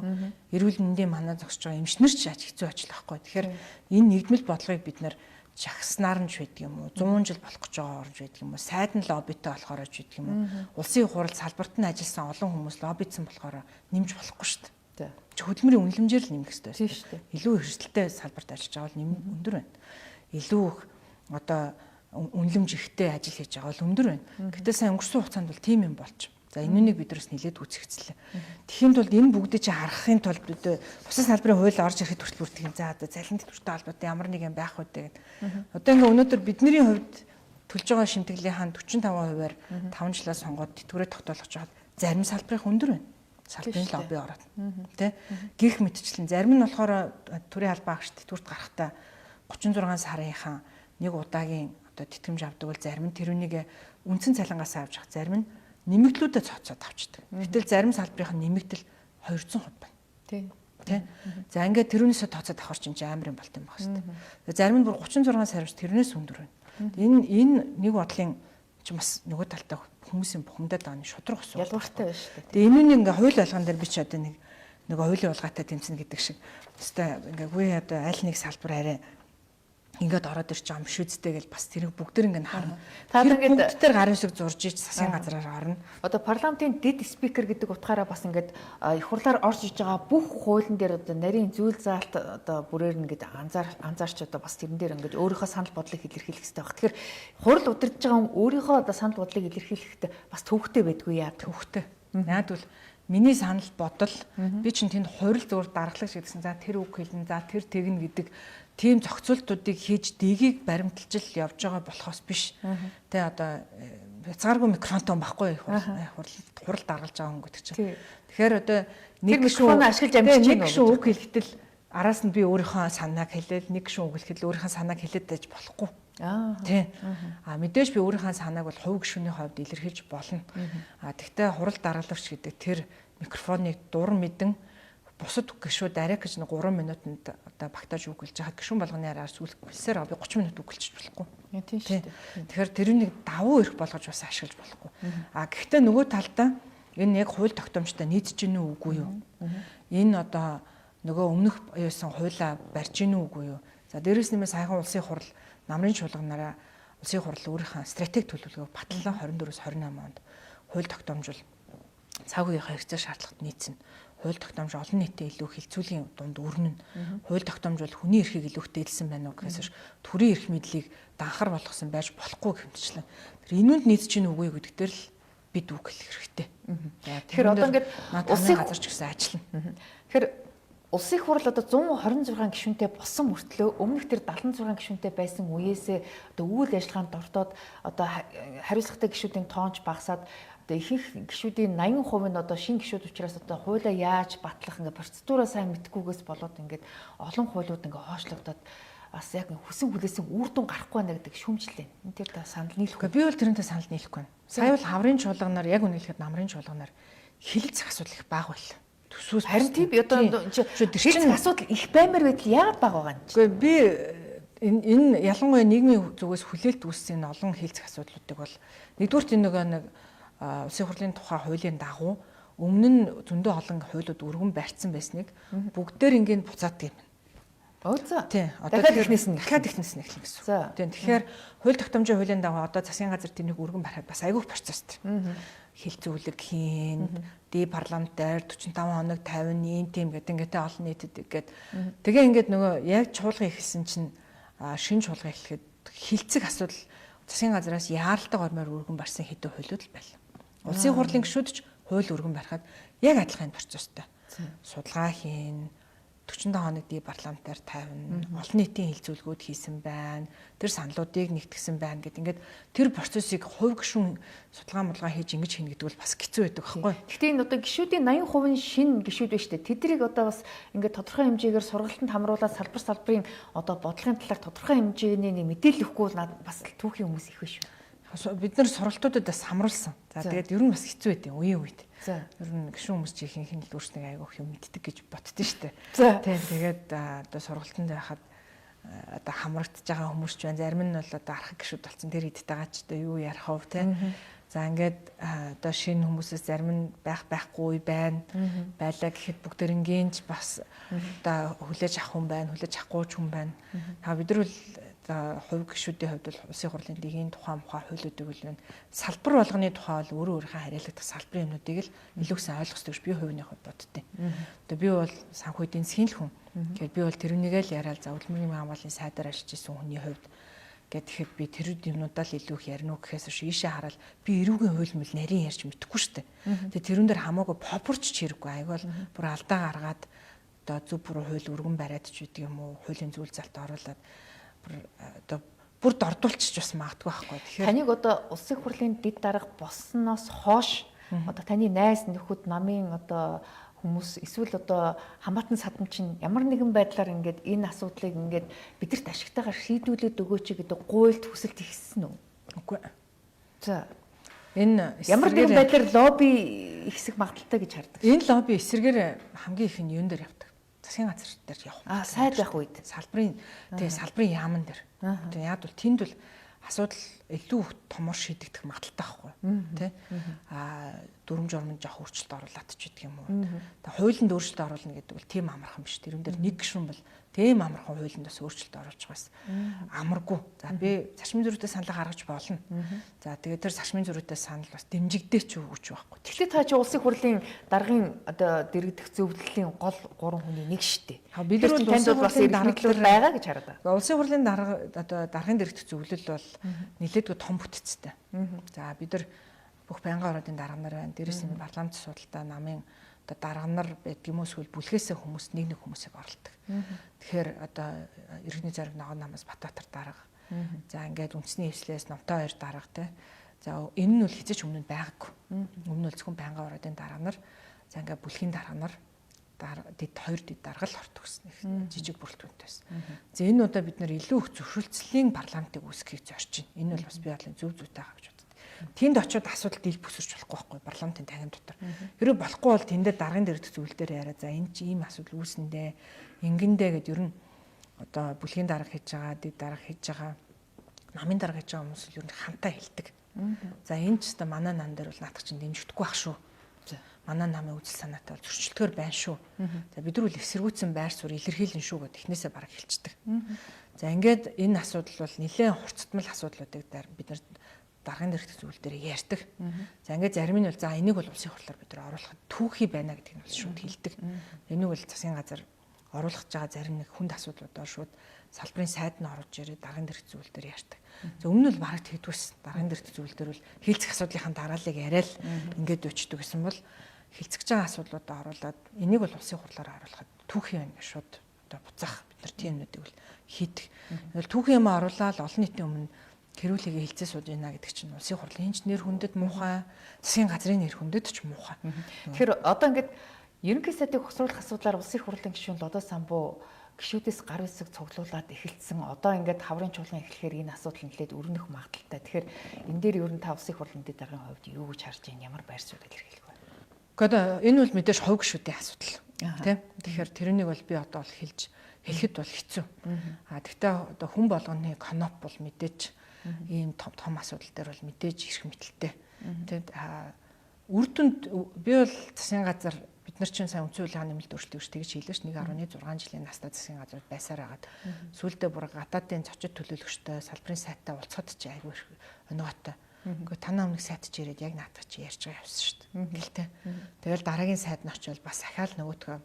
эрүүл мэндийн манай зогсож байгаа эмчнэр ч яаж хэцүү ажиллах байхгүй. Тэгэхээр энэ нэгдмэл бодлогыг бид нэр жагснаар нь ч байдаг юм уу, 100 жил болох гэж байгаа орж байдаг юм уу, сайд нь лоббитой болохоор ч байдаг юм уу, улсын хурал салбарт нь ажилласан олон хүмүүс лоббидсан болохоор нэмж болохгүй шүү дээ. Хөдөлмөрийн үнэлэмжээр л нэмэх хэрэгтэй шүү дээ. Илүү эрсдэлтэй салбарт ажиллаж байгаа бол нэм өндөр байна. Илүү их одоо үнэлэмж ихтэй ажил хийж байгаа бол өндөр байна. Гэтэл сайн өнгөрсөн хугацаанд бол тийм юм болж. За энэнийг биднээс нэлээд үзэгцлээ. Тэхийн тулд энэ бүгдийг чи харахын тулд бид бусад салбарын хууль орж ирэхэд хүртэл бүртгэн за одоо цалин төлөвтэй холбоотой ямар нэг юм байх үү гэдэг. Одоо ингээ өнөөдөр бидний хувьд төлж байгаа шимтгэлийнхэн 45%-аар 5 жилаас сонгоод тэтгэврээ тогтоолгож байгаа зарим салбарын өндөр байна. Салбарын лобби ороод тий гих мэтчлэн зарим нь болохоор төрийн албаа агш тэтгэврт гарахтаа 36 сарынхан нэг удаагийн одоо тэтгэмж авдаг бол зарим нь тэрүүнийг үндсэн цалингаас авч явах, зарим нь нэмэгдлүүдэд цоцоод авчдаг. Гэтэл зарим салбарын нэмэгдэл 200% байна. Тий. За ингээд тэрүүнээсээ тооцоод авах чинь амар юм болт юм байна хэвээр. Зарим нь бүр 36 сараас тэрнээс өндөр байна. Энэ нэг бодлын чи бас нөгөө талтай хүмүүсийн бухимдаад байгаа нь шудраг асуу. Ялгууртай байна шүү дээ. Тэгээ энэнийг ингээ хууль болгон дээр би ч одоо нэг хуулийн улгаатай тэмцэнэ гэдэг шиг. Тэстэй ингээ үгүй одоо аль нэг салбар арай ингээд ороод ирж байгаа юм шүү дээ гэж бас тэрийг бүгдэр ингэ харна. Та ингээд бүгдээр гарын шиг зурж ич засгийн газраар орно. Одоо парламентын дэд спикер гэдэг утгаараа бас ингээд их хурлаар орж иж байгаа бүх хуулийн дээр одоо нарийн зүйл заалт одоо бүрээр ингээд анзаарч одоо бас тэрэн дээр ингээд өөрийнхөө санал бодлыг илэрхийлэх хэрэгтэй байна. Тэгэхээр хурал удирдах байгаа хүн өөрийнхөө одоо санал бодлыг илэрхийлэхдээ бас төвхтэй байдгүй яа төвхтэй. Наад бол миний санал бодол би чинь тэнд хурал зүгээр даргалагч гэдгсэн. За тэр үг хэлнэ, за тэр тэгнэ гэдэг тийм зохицуултуудыг хийж дэгийг баримталж явж байгаа болохоос биш. Тэ одоо хязгааргүй микрофонтой байхгүй хурал даргалж байгаа хүн гэдэг чинь. Тэгэхээр одоо нэг гишүүн ашиглаж амжиж нэг гишүүн үг хэлэхдээ араас нь би өөрийнхөө санааг хэлээл нэг гишүүн үг хэлэхэд өөрийнхөө санааг хэлээд байж болохгүй. Тий. Мэдээж би өөрийнхөө санааг бол хувь гишүүний хувьд илэрхийлж болно. Тэгвэл хурал даргалагч гэдэг тэр микрофоныг дур мэдэн бусад гишүүд арай гэж 3 минутанд одоо багтааж үг хэлж байгаа гишүүн болгоны араар сүлсээр би 30 минут үг хэлчих болохгүй. Тийм шүү дээ. Тэгэхээр тэрнийг давуу эрх болгож бас ашиглаж болохгүй. Гэхдээ нөгөө талдаа энэ яг хууль тогтоомжтой нийцж гинэ үгүй юу? Энэ одоо нөгөө өмнөх юусан хуулаа барьж гинэ үгүй юу? За дээрээс нэмээ саяхан улсын хурал намрын чуулганаараа улсын хурал өөрийнхөө стратеги төлөвлөгөөг батлаа 24-с 28 онд хууль тогтоомжул цагийнхаа хэрэгцээ шаардлагад нийцнэ. Хууль тогтоомж олон нийтэд илүү хилцүүлийн дунд өрнөн. Хууль тогтоомж бол хүний эрхийг илүү хөтэлсэн байна уу гэхээс төрийн эрх мэдлийг данхар болгосон байж болохгүй гэмтчлэн. Тэр энүүнд нийцж гин үгүй гэдэг дээр л бид үг хэлэх хэрэгтэй. Тэгэхээр одоо ингээд улсын газар ч гэсэн ажиллана. Тэгэхээр улсын хурал одоо 126 гишүүнтэй болсон мөртлөө өмнөх тэр 76 гишүүнтэй байсан үеэсээ одоо үйл ажиллагаанд дортоод одоо хариуцлагатай гишүүдийн тоонч багасаад одоо ихэнх гишүүдийн 80% нь одоо шинэ гишүүд учраас одоо хуулиа яаж батлах ингээ процедураа сайн мэдхгүйгээс болоод ингээд олон хуулиуд ингээ хоошлогдоод бас яг хүсэн хүлээсэн үр дүн гарахгүй байна гэдэг шүүмжлээ. Энэ тэр та санал нийлэхгүй. Би бол тэрнтэй санал нийлэхгүй байна. Сая бол хаврын чуулганаар яг үнэлэхэд намрын чуулганаар хилэлцэх асуудал их бага байл. Төсвөөс харин тийм одоо хилэлцэх асуудал их баймар байтал яагаад бага байгаа юм. Гэхдээ би энэ ялангуяа нийгмийн зүгээс хүлээлт үүссэн олон хилэлцэх асуудлуудыг бол нэгдүгээр энэ нэг улсын хурлын тухай хуулийн дагуу өмнө нь зөндөө олон хуулиуд өргөн барьсан байсныг бүгдээр ингээд буцаадаг юм. Тийм. Одоо дахиад ихнээс нь эхлэх гэсэн. Тийм. Тэгэхээр хууль тогтоомжийн хуулийн дагуу одоо засгийн газар тэрнийг өргөн барихад бас айгүй процесстэй. Хилцүүлэг хийн, ди парламентаар 45 хоног 50 ийм тийм гэдэг ингээд олон нийтэд ингээд тэгээ ингээд нөгөө яг чуулган ихсэн чинь шинэ чуулган эхлэхэд хилцэх асуудал засгийн газраас яаралтай гормоор өргөн барьсан хэдэн хуулиуд л байл. Улсын хурлын гишүүд ч хууль өргөн барихад яг адилхан процесстэй. Судалгаа хийн, 45 хоног ди парламентаар тавина, олон нийтийн хилцүүлгүүд хийсэн байна. Тэр саналуудыг нэгтгэсэн байна гэд ингээд тэр процессыг хувь гишүүн судалгаа хийж ингэж хийнэ гэдэг бол бас хэцүү байдаг байхгүй. Гэхдээ энэ одоо гишүүдийн 80% нь шинэ гишүүд байна шүү дээ. Тэднийг одоо бас ингээд тодорхой хэмжээгээр сургалтанд хамруулаад салбарын одоо бодлогын талаар тодорхой хэмжээний мэдээлэл өгөхгүй бас түүхийн хүмүүс их биш шүү. Бид нар сургалтуудад бас хамруулсан. За тэгээд ер нь бас хэцүү байдیں۔ Үеийн үед. Ер нь гишүүн хүмүүс чи ихэнх нь л өөрснөө айгүйх юм мэддэг гэж боддөө штэ. Тэгээд одоо сургалтанд байхад одоо хамрагдж байгаа хүмүүс ч байна. Зарим нь бол одоо архаг гişүүд болсон. Тэр идтэйгаа ч одоо юу ярих вэ те. За ингээд одоо шинэ хүмүүсээс зарим нь байхгүй байна. Байлаа гэхэд бүгдэрингийн ч бас одоо хүлээж авах хүн байна, хүлээж авахгүй ч хүн байна. Та бид нар бол одоо хувь гişүүдийн хувьд бол улсын хурлын дэгийн тухайн хуулиудыг бол салбар болгоны тухай бол өөрийнхөө хариалагдах салбарын юмнуудыг л илүү сайн ойлгох гэж би хувийн хувьд боддیں۔ Одоо би бол санхүү эдийн засгийн л хүн. Тэгэхээр би бол тэрүүнийгээ л яриад за хөдөлмөрийн хамгааллын сайдаар ажиллаж исэн хүний хувьд гэхэд би тэр юмнуудаа л илүү их ярина уу гэхээс ийшээ хараад би эрүүгийн хууль мэл нарийн ярьж мэдэхгүй шүү дээ. Тэгээ тэрүүн дээр хамаагүй попорч чирэггүй айгуул бүр алдаа гаргаад одоо зөв буруу хууль өргөн бариад ч гэдэг юм уу хуулийн зүйл залт оруулаад одоо бүр дордуулчих бас магадгүй байхгүй. Тэгэхээр таныг одоо улсын хурлын дэд дарга болсноос хойш одоо таны найз нөхөд намын одоо хүмүүс эсвэл одоо хамаатан садам чинь ямар нэгэн байдлаар ингээд энэ асуудлыг ингээд бидэрт ашигтайгаар шийдүүлээд өгөөч гэдэг гуйлд хүсэлт ихсэн үү? Үгүй. За энэ ямар нэгэн байдлаар лобби ихсэх магадaltaй гэж хардаг. Энэ лобби эсрэгээр хамгийн их нь юун дээр явдаг? Засгийн газар дээр явах. Сайд байх үед салбарын салбарын яамн дээр. Тэгээ яг бол тэнд бол асуудал илүү томор шийдэгдэх магадaltaй байхгүй тий. Дүрм журмын жоох өөрчлөлт оруулаад ч гэдэг юм уу. Тэгээ хуулинд өөрчлөлт оруулна гэдэг бол тийм амархан биш. Тэрэн дээр нэг гишүүн бол тийм амархан хуулинд бас өөрчлөлт оруулж байгаас амаргүй. За би зарчмын зөрүүтэй санал гаргаж болно. За тэгээ тэр зарчмын зөрүүтэй санал бас дэмжигдээч өгч байхгүй. Тэгэхээр та чи улсын хурлын даргын одоо дэргэдэх зөвлөлийн гол 3 хүний нэг шүү дээ. Бид нар бол танд бас иргэдлэл байгаа гэж хараад байна. Улсын хурлын дарга одоо даргын дэргэдэх зөвлөл бол нэлээдгүй том бүтцтэй. За бид нар бүх байнгын ордын дарга нар байна. Дээрээс нь парламент судалтай намын одоо дарга нар байдаг юм эсвэл бүлгээсээ хүмүүс нэг хүмүүсийг оруулдаг. Тэгэхээр одоо иргэний зориг ногоон намаас Батбаатар дарга. За ингээд үндэсний хвслээс Номтой 2 дарга те. За энэ нь бол хизээч өмнө нь байгаагүй. Өмнө нь зөвхөн байнгын ордын дарга нар, за ингээд бүлгийн дарга нар дэд 2 дэд дарга л ордог гэсэн жижиг бүрэлдэхүүнтэйс. За энэ удаа бид нэр илүү их зөвшөөрлцлийн парламентыг үүсгэхийг зорж байна. Энэ бол бас би бодлоо зөв зүйтэй байгаа гэж боддог. Тэнд очиод асуудал дийл бүсэрч болохгүй байхгүй парламентын танхим дотор. Хэрэв болохгүй бол тэндээ даргын дэргэдэх зөвлөлдөр яриа за энэ чи ийм асуудал үүснэндээ ингэндээ гэд ер нь одоо бүлгийн дарга хийж байгаа, дэд дарга хийж байгаа, намын дарга хийж байгаа хүмүүс ер нь хамтаа хэлдэг. За энэ ч гэсэн манай нам дээр бол наадах чинь дэмжигдэхгүй байх шүү. Манай намын үзэл санаатай бол зөрчилдгөр байна шүү. За бид нар үл эсэргүүцэн байр суурь илэрхийлэн шүү гэд эхнээсээ бараг хэлчихдэг. За ингээд энэ асуудал бол нэлээд хурцтмал асуудлуудыг бид нар даргын дэргэдэх зөвлөл дээр ярьдаг. За ингээд зарим нь бол за энийг бол улсын хурлаар бид нар оруулах түүхий байна гэдгийг нь бол шууд хэлдэг. Энийг бол засгийн газар оруулах байгаа зарим нэг хүнд асуудлуудаар шууд салбарын сайд нь оруулж ирээд даргын дэргэдэх зөвлөл дээр ярьдаг. За өмнө нь бараг тэгдвэс даргын дэргэдэх зөвлөл дээр бол хилцэх асуудлынхаа дарааллыг яриад ингээд өчтдөг гэсэн бол хилцэж байгаа асуудлуудаа оруулаад энийг бол улсын хурлаар оруулахад түүхий байна гэж шууд одоо буцаах бид нар тийм нүдийг бол хийдэг. Түүхий юм оруулаад олон нийтийн өмнө хэрүүлэгээ хилцээ сууж байна гэдэг чинь улсын хурлын нэр хүндэд муухай, засгийн газрын нэр хүндэд ч муухай. Тэгэхээр одоо ингээд ерөнхий сайдыг хосруулах асуудлаар улсын хурлын гишүүн Лодо Самбуу гишүүдээс гар үсэг цуглуулад эхэлсэн. Одоо ингээд хаврын чуулган эхлэхээр энэ асуудал нэлээд өрнөх магадaltaй. Тэгэхээр энэ дээр ер нь та улсын хурлын дэд даргын хувьд юу гэж харж байна? Ямар байр суурь илэрхийлэх вэ? Гэхдээ энэ бол мэдээж хувь гишүүдийн асуудал. Тийм. Тэгэхээр тэрнийг бол би одоо бол хэлэхэд бол хэцүү. Тэгтээ одоо хүн болгоны коноп бол мэдээж ийм том асуудал дээр бол мэдээж ирэх мэтэлтэй. Тэгээд үр дүнд би бол засгийн газар бид нар чинь сайн үндсэн хуулийн нэмэлт өөрчлөлт гэж хэлсэн ш 1.6 жилийн настай засгийн газар байсаар хагаад сүүлдээ бүр гадаадын зочид төлөөлөгчтэй салбарын сайттай уулзахад ч айгүй өнөөтэй. Гэхдээ танаа өмнөх сайд ч ирээд яг наадах чи ярьж байгаа явсан шүү дээ. Гэлтэй. Тэгэл дараагийн сайд нь очивол бас ахаал нөгөөтгөө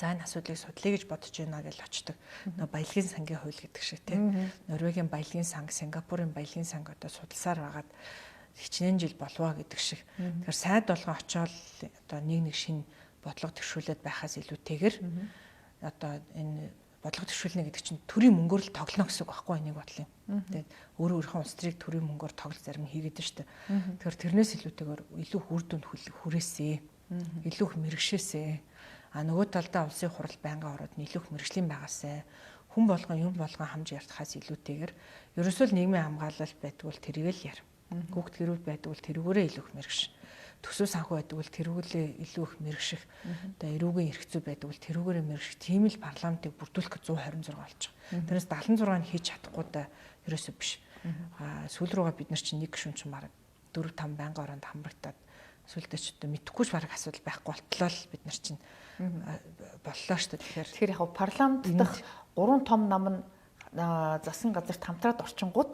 за энэ асуудлыг судлаа гэж бодож байна гэж очдог. Нөө баялагын сангийн хууль гэдэг шиг тийм. Норвегийн баялагын санг, Сингапурын баялагын санг одоо судалсаар байгаад хичнээн жил болвоо гэдэг шиг. Тэгэхээр сайд болгоо очиод одоо нэг шин бодлого төвшүүлээд байхаас илүүтэйгээр одоо энэ бодлого төвшүүлнэ гэдэг чинь төрийн мөнгөөр л тоглоно гэсэн үг байхгүй энийг бодлоо. Тэгээд өөрөө өөрийнхөө улс төрийг төрийн мөнгөөр тоглож зарим хийгээд штэ. Тэгэхээр тэрнээс илүүтэйгээр илүү үр дүнд хүрээсээ, илүү их мэрэгшээсээ. Нөгөө талдаа улсын хурал байнгын ороод нийлүүх мэрэгжлийн байгаасаа хүн болгон юм болгон хамж ярьхаас илүүтэйгээр ерөөсөө нийгмийн хамгаалалт байдаг бол тэрийг л яар. Хүүхд гэрүүл байдаг бол тэрүүгээрээ илүүх мэрэгш. төсөв санхүү байдаг бол тэрүүглээ илүү их мэрэгших одоо эрүүгийн эрх зүй байдаг бол тэрүүгээрээ мэрэгших тийм л парламентыг бүрдүүлэх 126 болж байгаа. Тэрнээс 76 нь хийж чадахгүй да ерөөсөө биш. Сүүл рүүгээ бид нар чинь нэг гишүүн чинь бараг 4-5 байнгын оронд хамрагдаад сүлдээ ч одоо мэдхгүй ч бараг асуудал байхгүй болтлоо л бид нар чинь боллоо шүү дээ. Тэгэхээр яг парламент дахь 3 том нам нь засгийн газарт хамтраад орчингууд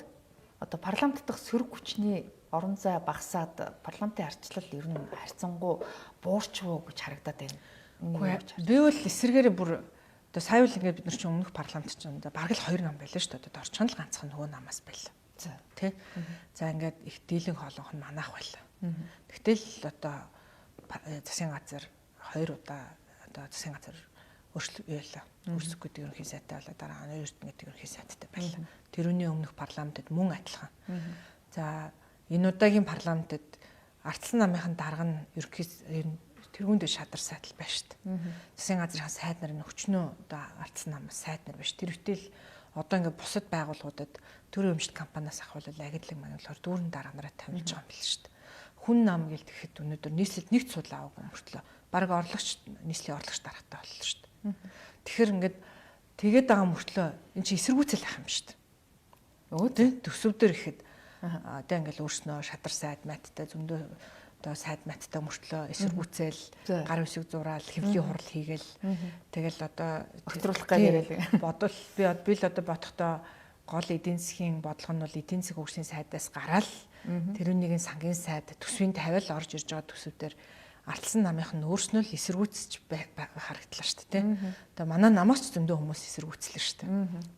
одоо парламент дахь сөрөг хүчний орон зай багасаад парламентын арчлал ер нь харьцангуй буурчгүй гэж харагдаад байна. Би бол эсэргээрээ бүр одоо сая үл ингээд бид нар чинь өмнөх парламент чинь бараг л 2 нам байлаа шүү дээ. Одоо орчхон л ганцхан нөгөө намаас байлаа. Тэ. За ингээд их дийлэн хоолонх нь манайх байлаа. Тэгтэл одоо засгийн газар 2 удаа одоо засгийн газар өөрчлөлт үүсэх гэдэг ерөнхий сайтай болоо дараа нь эрдэнэт ерөнхий сайттай байлаа. Тэрүүний өмнөх парламентод мөн адилхан. За энэ удаагийн парламентод ардсан намынхын дарга нь ерөнхий тэргүүнд шадар сайдл байна шүү дээ. Засгийн газрын сайд нар нь өчнөө одоо ардсан намын сайд нар байна шүү. Тэр үтэл одоо ингээд бусад байгууллагуудад төрийн өмчт компаниас ахвал агентлаг маань болохоор дүүрэн дарга нараа тавилж байгаа юм биш шүү дээ. Хүн нам гэл тэгэхэд өнөөдөр нийслэлд нэг цул аваагүй мөртлөө баг орлогч нийслэлийн орлогч даргатай боллоо шүү дээ. Тэгэхээр ингээд тэгээд байгаа мөртлөө эн чинь эсэргүүцэл ах юм шүү дээ. Өө тий төсөвдөр ихэд одоо ингээд өөрснөө шадар сайд майттай зөндөө одоо сайд майттай мөртлөө эсэргүүцэл гар үсэг зураал хэвлийн хурал хийгээл тэгэл одоо өгтруулах гэх бодвол би л одоо бодохдоо гол эдийн засгийн бодлого нь бол эдийн засгийн хөгжлийн сайдаас гараад тэрүүнийгийн сангийн сайд төсвийн тавиал орж ирж байгаа төсөвдөр ардсан намынх нь өөрснөө л эсэргүүцэж харагдлаа шүү дээ. Одоо манай намаас ч зөндөө хүмүүс эсэргүүцлээ шүү дээ.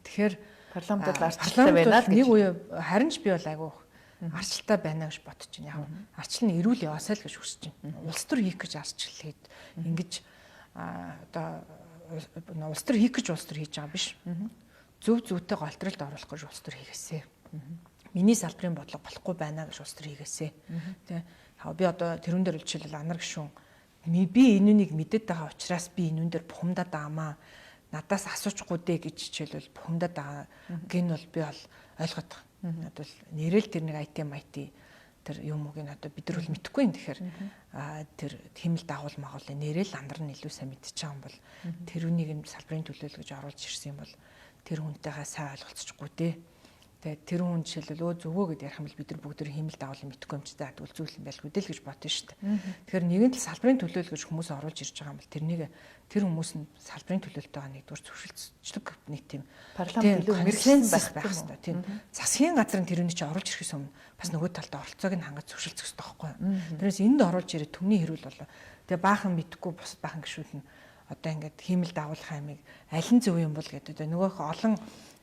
Тэгэхээр парламентд арчлалтай байна л нэг үе харин ч би бол айгүй арчлалтай байна гэж бодож байна. Яг арчлал нь эрүүл яваасаа л гэж хүсэж байна. Улс төр хийх гэж арчлал хэд ингэж одоо улс төр хийх гэж улс төр хийж байгаа биш. Зөв зүйтэй голтролд оруулах гэж улс төр хийгээсэ. Миний салбарын бодлого болохгүй байна гэж улс төр хийгээсэ. Тэ би одоо тэрүүн дээр жишээлбэл анар гишүүн би энүүнийг мэдээд байгаа учраас би энүүн дээр бухимдаад байгаамаа надаас асуучгүй дээ гэж жишээлбэл бухимдаад байгаа гэн бол би бол ойлгоод байгаа. Надад бол нэрэл тэр нэг IT тэр юм уу гэн одоо бид нар бол мэдэхгүй юм. Тэгэхээр тэр хэмэл дагуул магуул нэрэл андар нь илүү сайн мэдчихэж байгаа юм бол тэрүүнийг нь салбарын төлөөлөл гэж оруулж ирсэн юм бол тэр хүнтэйгээ сайн ойлголцохгүй дээ. Тэгээд тэр хүн жишээлбэл зөвгөө гэдээ ярих юм бол бид нар бүгд хэмэл дагуул мэдэхгүй юм чи даа зүйл юм байлгүй дээ л гэж бодсон шүү дээ. Тэгэхээр нэгэн тал салбарын төлөөлөл гэж хүмүүс оруулж ирж байгаа юм бол тэр хүмүүс нь салбарын төлөөлөлтөйгээ нэгдүгээр зөвшөлдсөжлөг нэг тийм парламент илүү мэрэгсэн байх хэрэгтэй. Тийм. Засгийн газрын тэрүүний чи оруулж ирэхээс өмнө бас нөгөө талд оролцоог нь хангаж зөвшөлдсөх хэрэгтэй байхгүй юу? Тэрнээс энд оруулж ирээд төмний хэрүүл болоо. Тэгээ баахан мэдэхгүй бусад баахан гişүүд нь одоо ингээд хиймэл дагуулах аймыг аль нь зөв юм бол гэдэг. Нөгөөх олон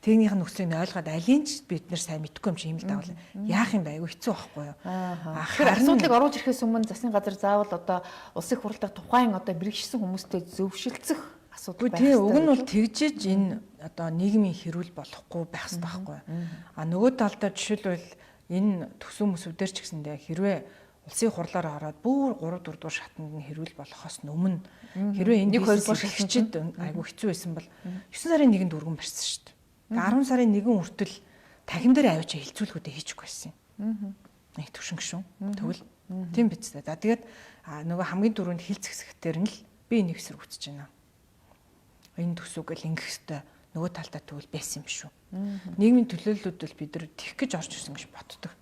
техникийн нөхцөлийг ойлгоод алийг ч бид нэр сайн мэдэхгүй юм чи хиймэл дагуул. Яах юм бэ? Айгүй хэцүү байхгүй юу? Тэгэхээр асуудлыг оруулж ирэхээс өмнө засгийн газар заавал одоо улсын хурлаар тухайн одоо бэрхшсэн хүмүүстэй зөвшөлдсөх асуудал байх хэрэгтэй. Уг нь бол тэгжиж энэ одоо нийгмийн хэрүүл болохгүй байх хэрэгтэй байхгүй юу? Нөгөө талдаа жишээлбэл энэ төсөв мөсөвдөр ч гэсэндээ хэрвээ улсын хурлаар ороод бүр 3 4 дугаар шатнд нь хэрүүл болохоос өмнө хэрвээ энэ 1 2 дугаар шилжчихэд айгүй хэцүү байсан бол 9 сарын 1-нд өргөн барьсан шүү дээ. 10 сарын 1 хүртэл тахим дээр авчи хилцүүлгүүдээ хийчихгүй байсан юм. Нэг төвшин гişүн. Тэгвэл тийм биз дээ. За тэгээд нөгөө хамгийн дөрөнд хилц хэсэгтэр нь л би энийг эсэргүүцэж байна. Энэ төсөвгөл ингэх хэвээр нөгөө талдаа тэгвэл байсан юм шүү. Нийгмийн төлөөллүүд бол бид нар тэгэх гэж орж ирсэн гэж боддог.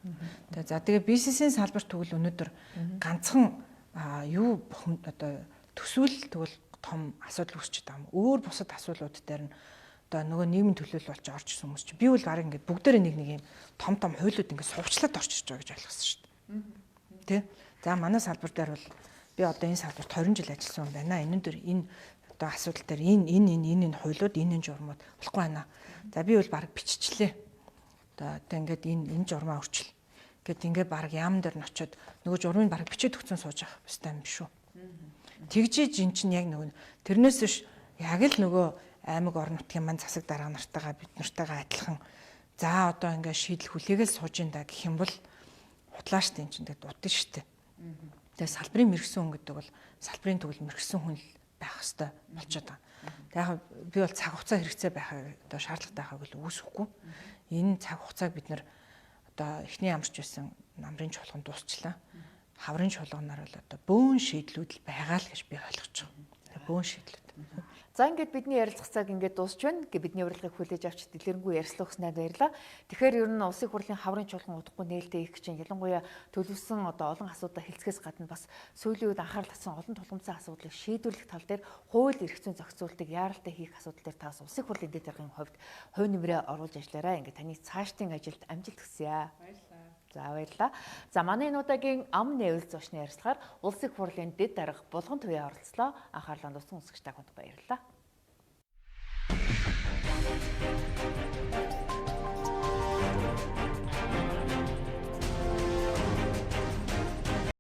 Тэгээ за тэгээ бизнесийн салбарт тэгвэл өнөөдөр ганцхан юу одоо төсвөл тэгвэл том асуудал үүсчихэд байгаа юм. Өөр бусад асуудлууд дээр нь одоо нөгөө нийгмийн төлөөлөл болж орж ирсэн хүмүүс чинь би бол гараа ингээд бүгдээрээ нэг юм том хуулиуд ингээд сувчлаад орж ирж байгаа гэж ойлгосон шүү дээ. Тэ? За манай салбар дээр бол би одоо энэ салбарт 20 жил ажилласан юм байна. Энэ дөр энэ одоо асуудал дээр энэ хуулиуд энэ журмууд болохгүй байна. За би бол баг биччихлээ. Одоо ингээд энэ журмаа өрчил. Гэт ингээд баг яам дээр нь очиод нөгөө журмыг баг бичээд өгсөн сууж авах хэрэгтэй юм биш үү? Тэгжиж эн чинь яг нөгөө тэрнээс биш яг л нөгөө аймаг орон нутгийн маань засаг дарга нартайгаа бид нартайгаа адилхан за одоо ингээд шийдэл хүлээгээл сууж ин да гэх юм бол худлаа штэ эн чинь тэгээд дутна штэ. Тэгээд салбарын мэрэгсэн хүн гэдэг бол салбарын төгөл мэрэгсэн хүн байх хэвээр болчиход байгаа. Тэгээд яг би бол цаг хугацаа хэрэгцээ байхаа одоо шаардлагатай байхаг л үүсэхгүй. Энэ цаг хугацааг бид нар одоо эхний ямарч байсан намрын чуулганд дуусчлаа. хаврын чуулганаар бол одоо бөөн шийдлүүд л байгаа л гэж би ойлгож байгаа. Бөөн шийдлүүд. За ингээд бидний ярилцах цаг ингээд дуусч байна. Бидний урилгыг хүлээж авч дэлгэрэнгүй ярилцлага өгснөд баярлалаа. Тэгэхээр ер нь улсын хурлын хаврын чуулган удахгүй нээлттэй их гэж ялангуяа төлөвлөсөн одоо олон асуудал хэлцгээс гадна бас сүүлийн үед анхаарал татсан олон тулгымцсан асуудлыг шийдвэрлэх тал дээр хууль эрх зүйн зохицуултыг яаралтай хийх асуудал дээр тас улсын хурлын дэд даргын хувьд хувь нэмрээ оруулж ажиллаарай. Ингээд таны цаашдын ажилд амжилт хүсье. Баярлалаа. За баярлалаа. За манай энэ удаагийн ам нээвэл зочны ярилцлагаар улсын хурлын дэд дарга Булган Туяа оролцлоо. Анхаарлаа дууссан үзэгч та бүхэнд баярлалаа.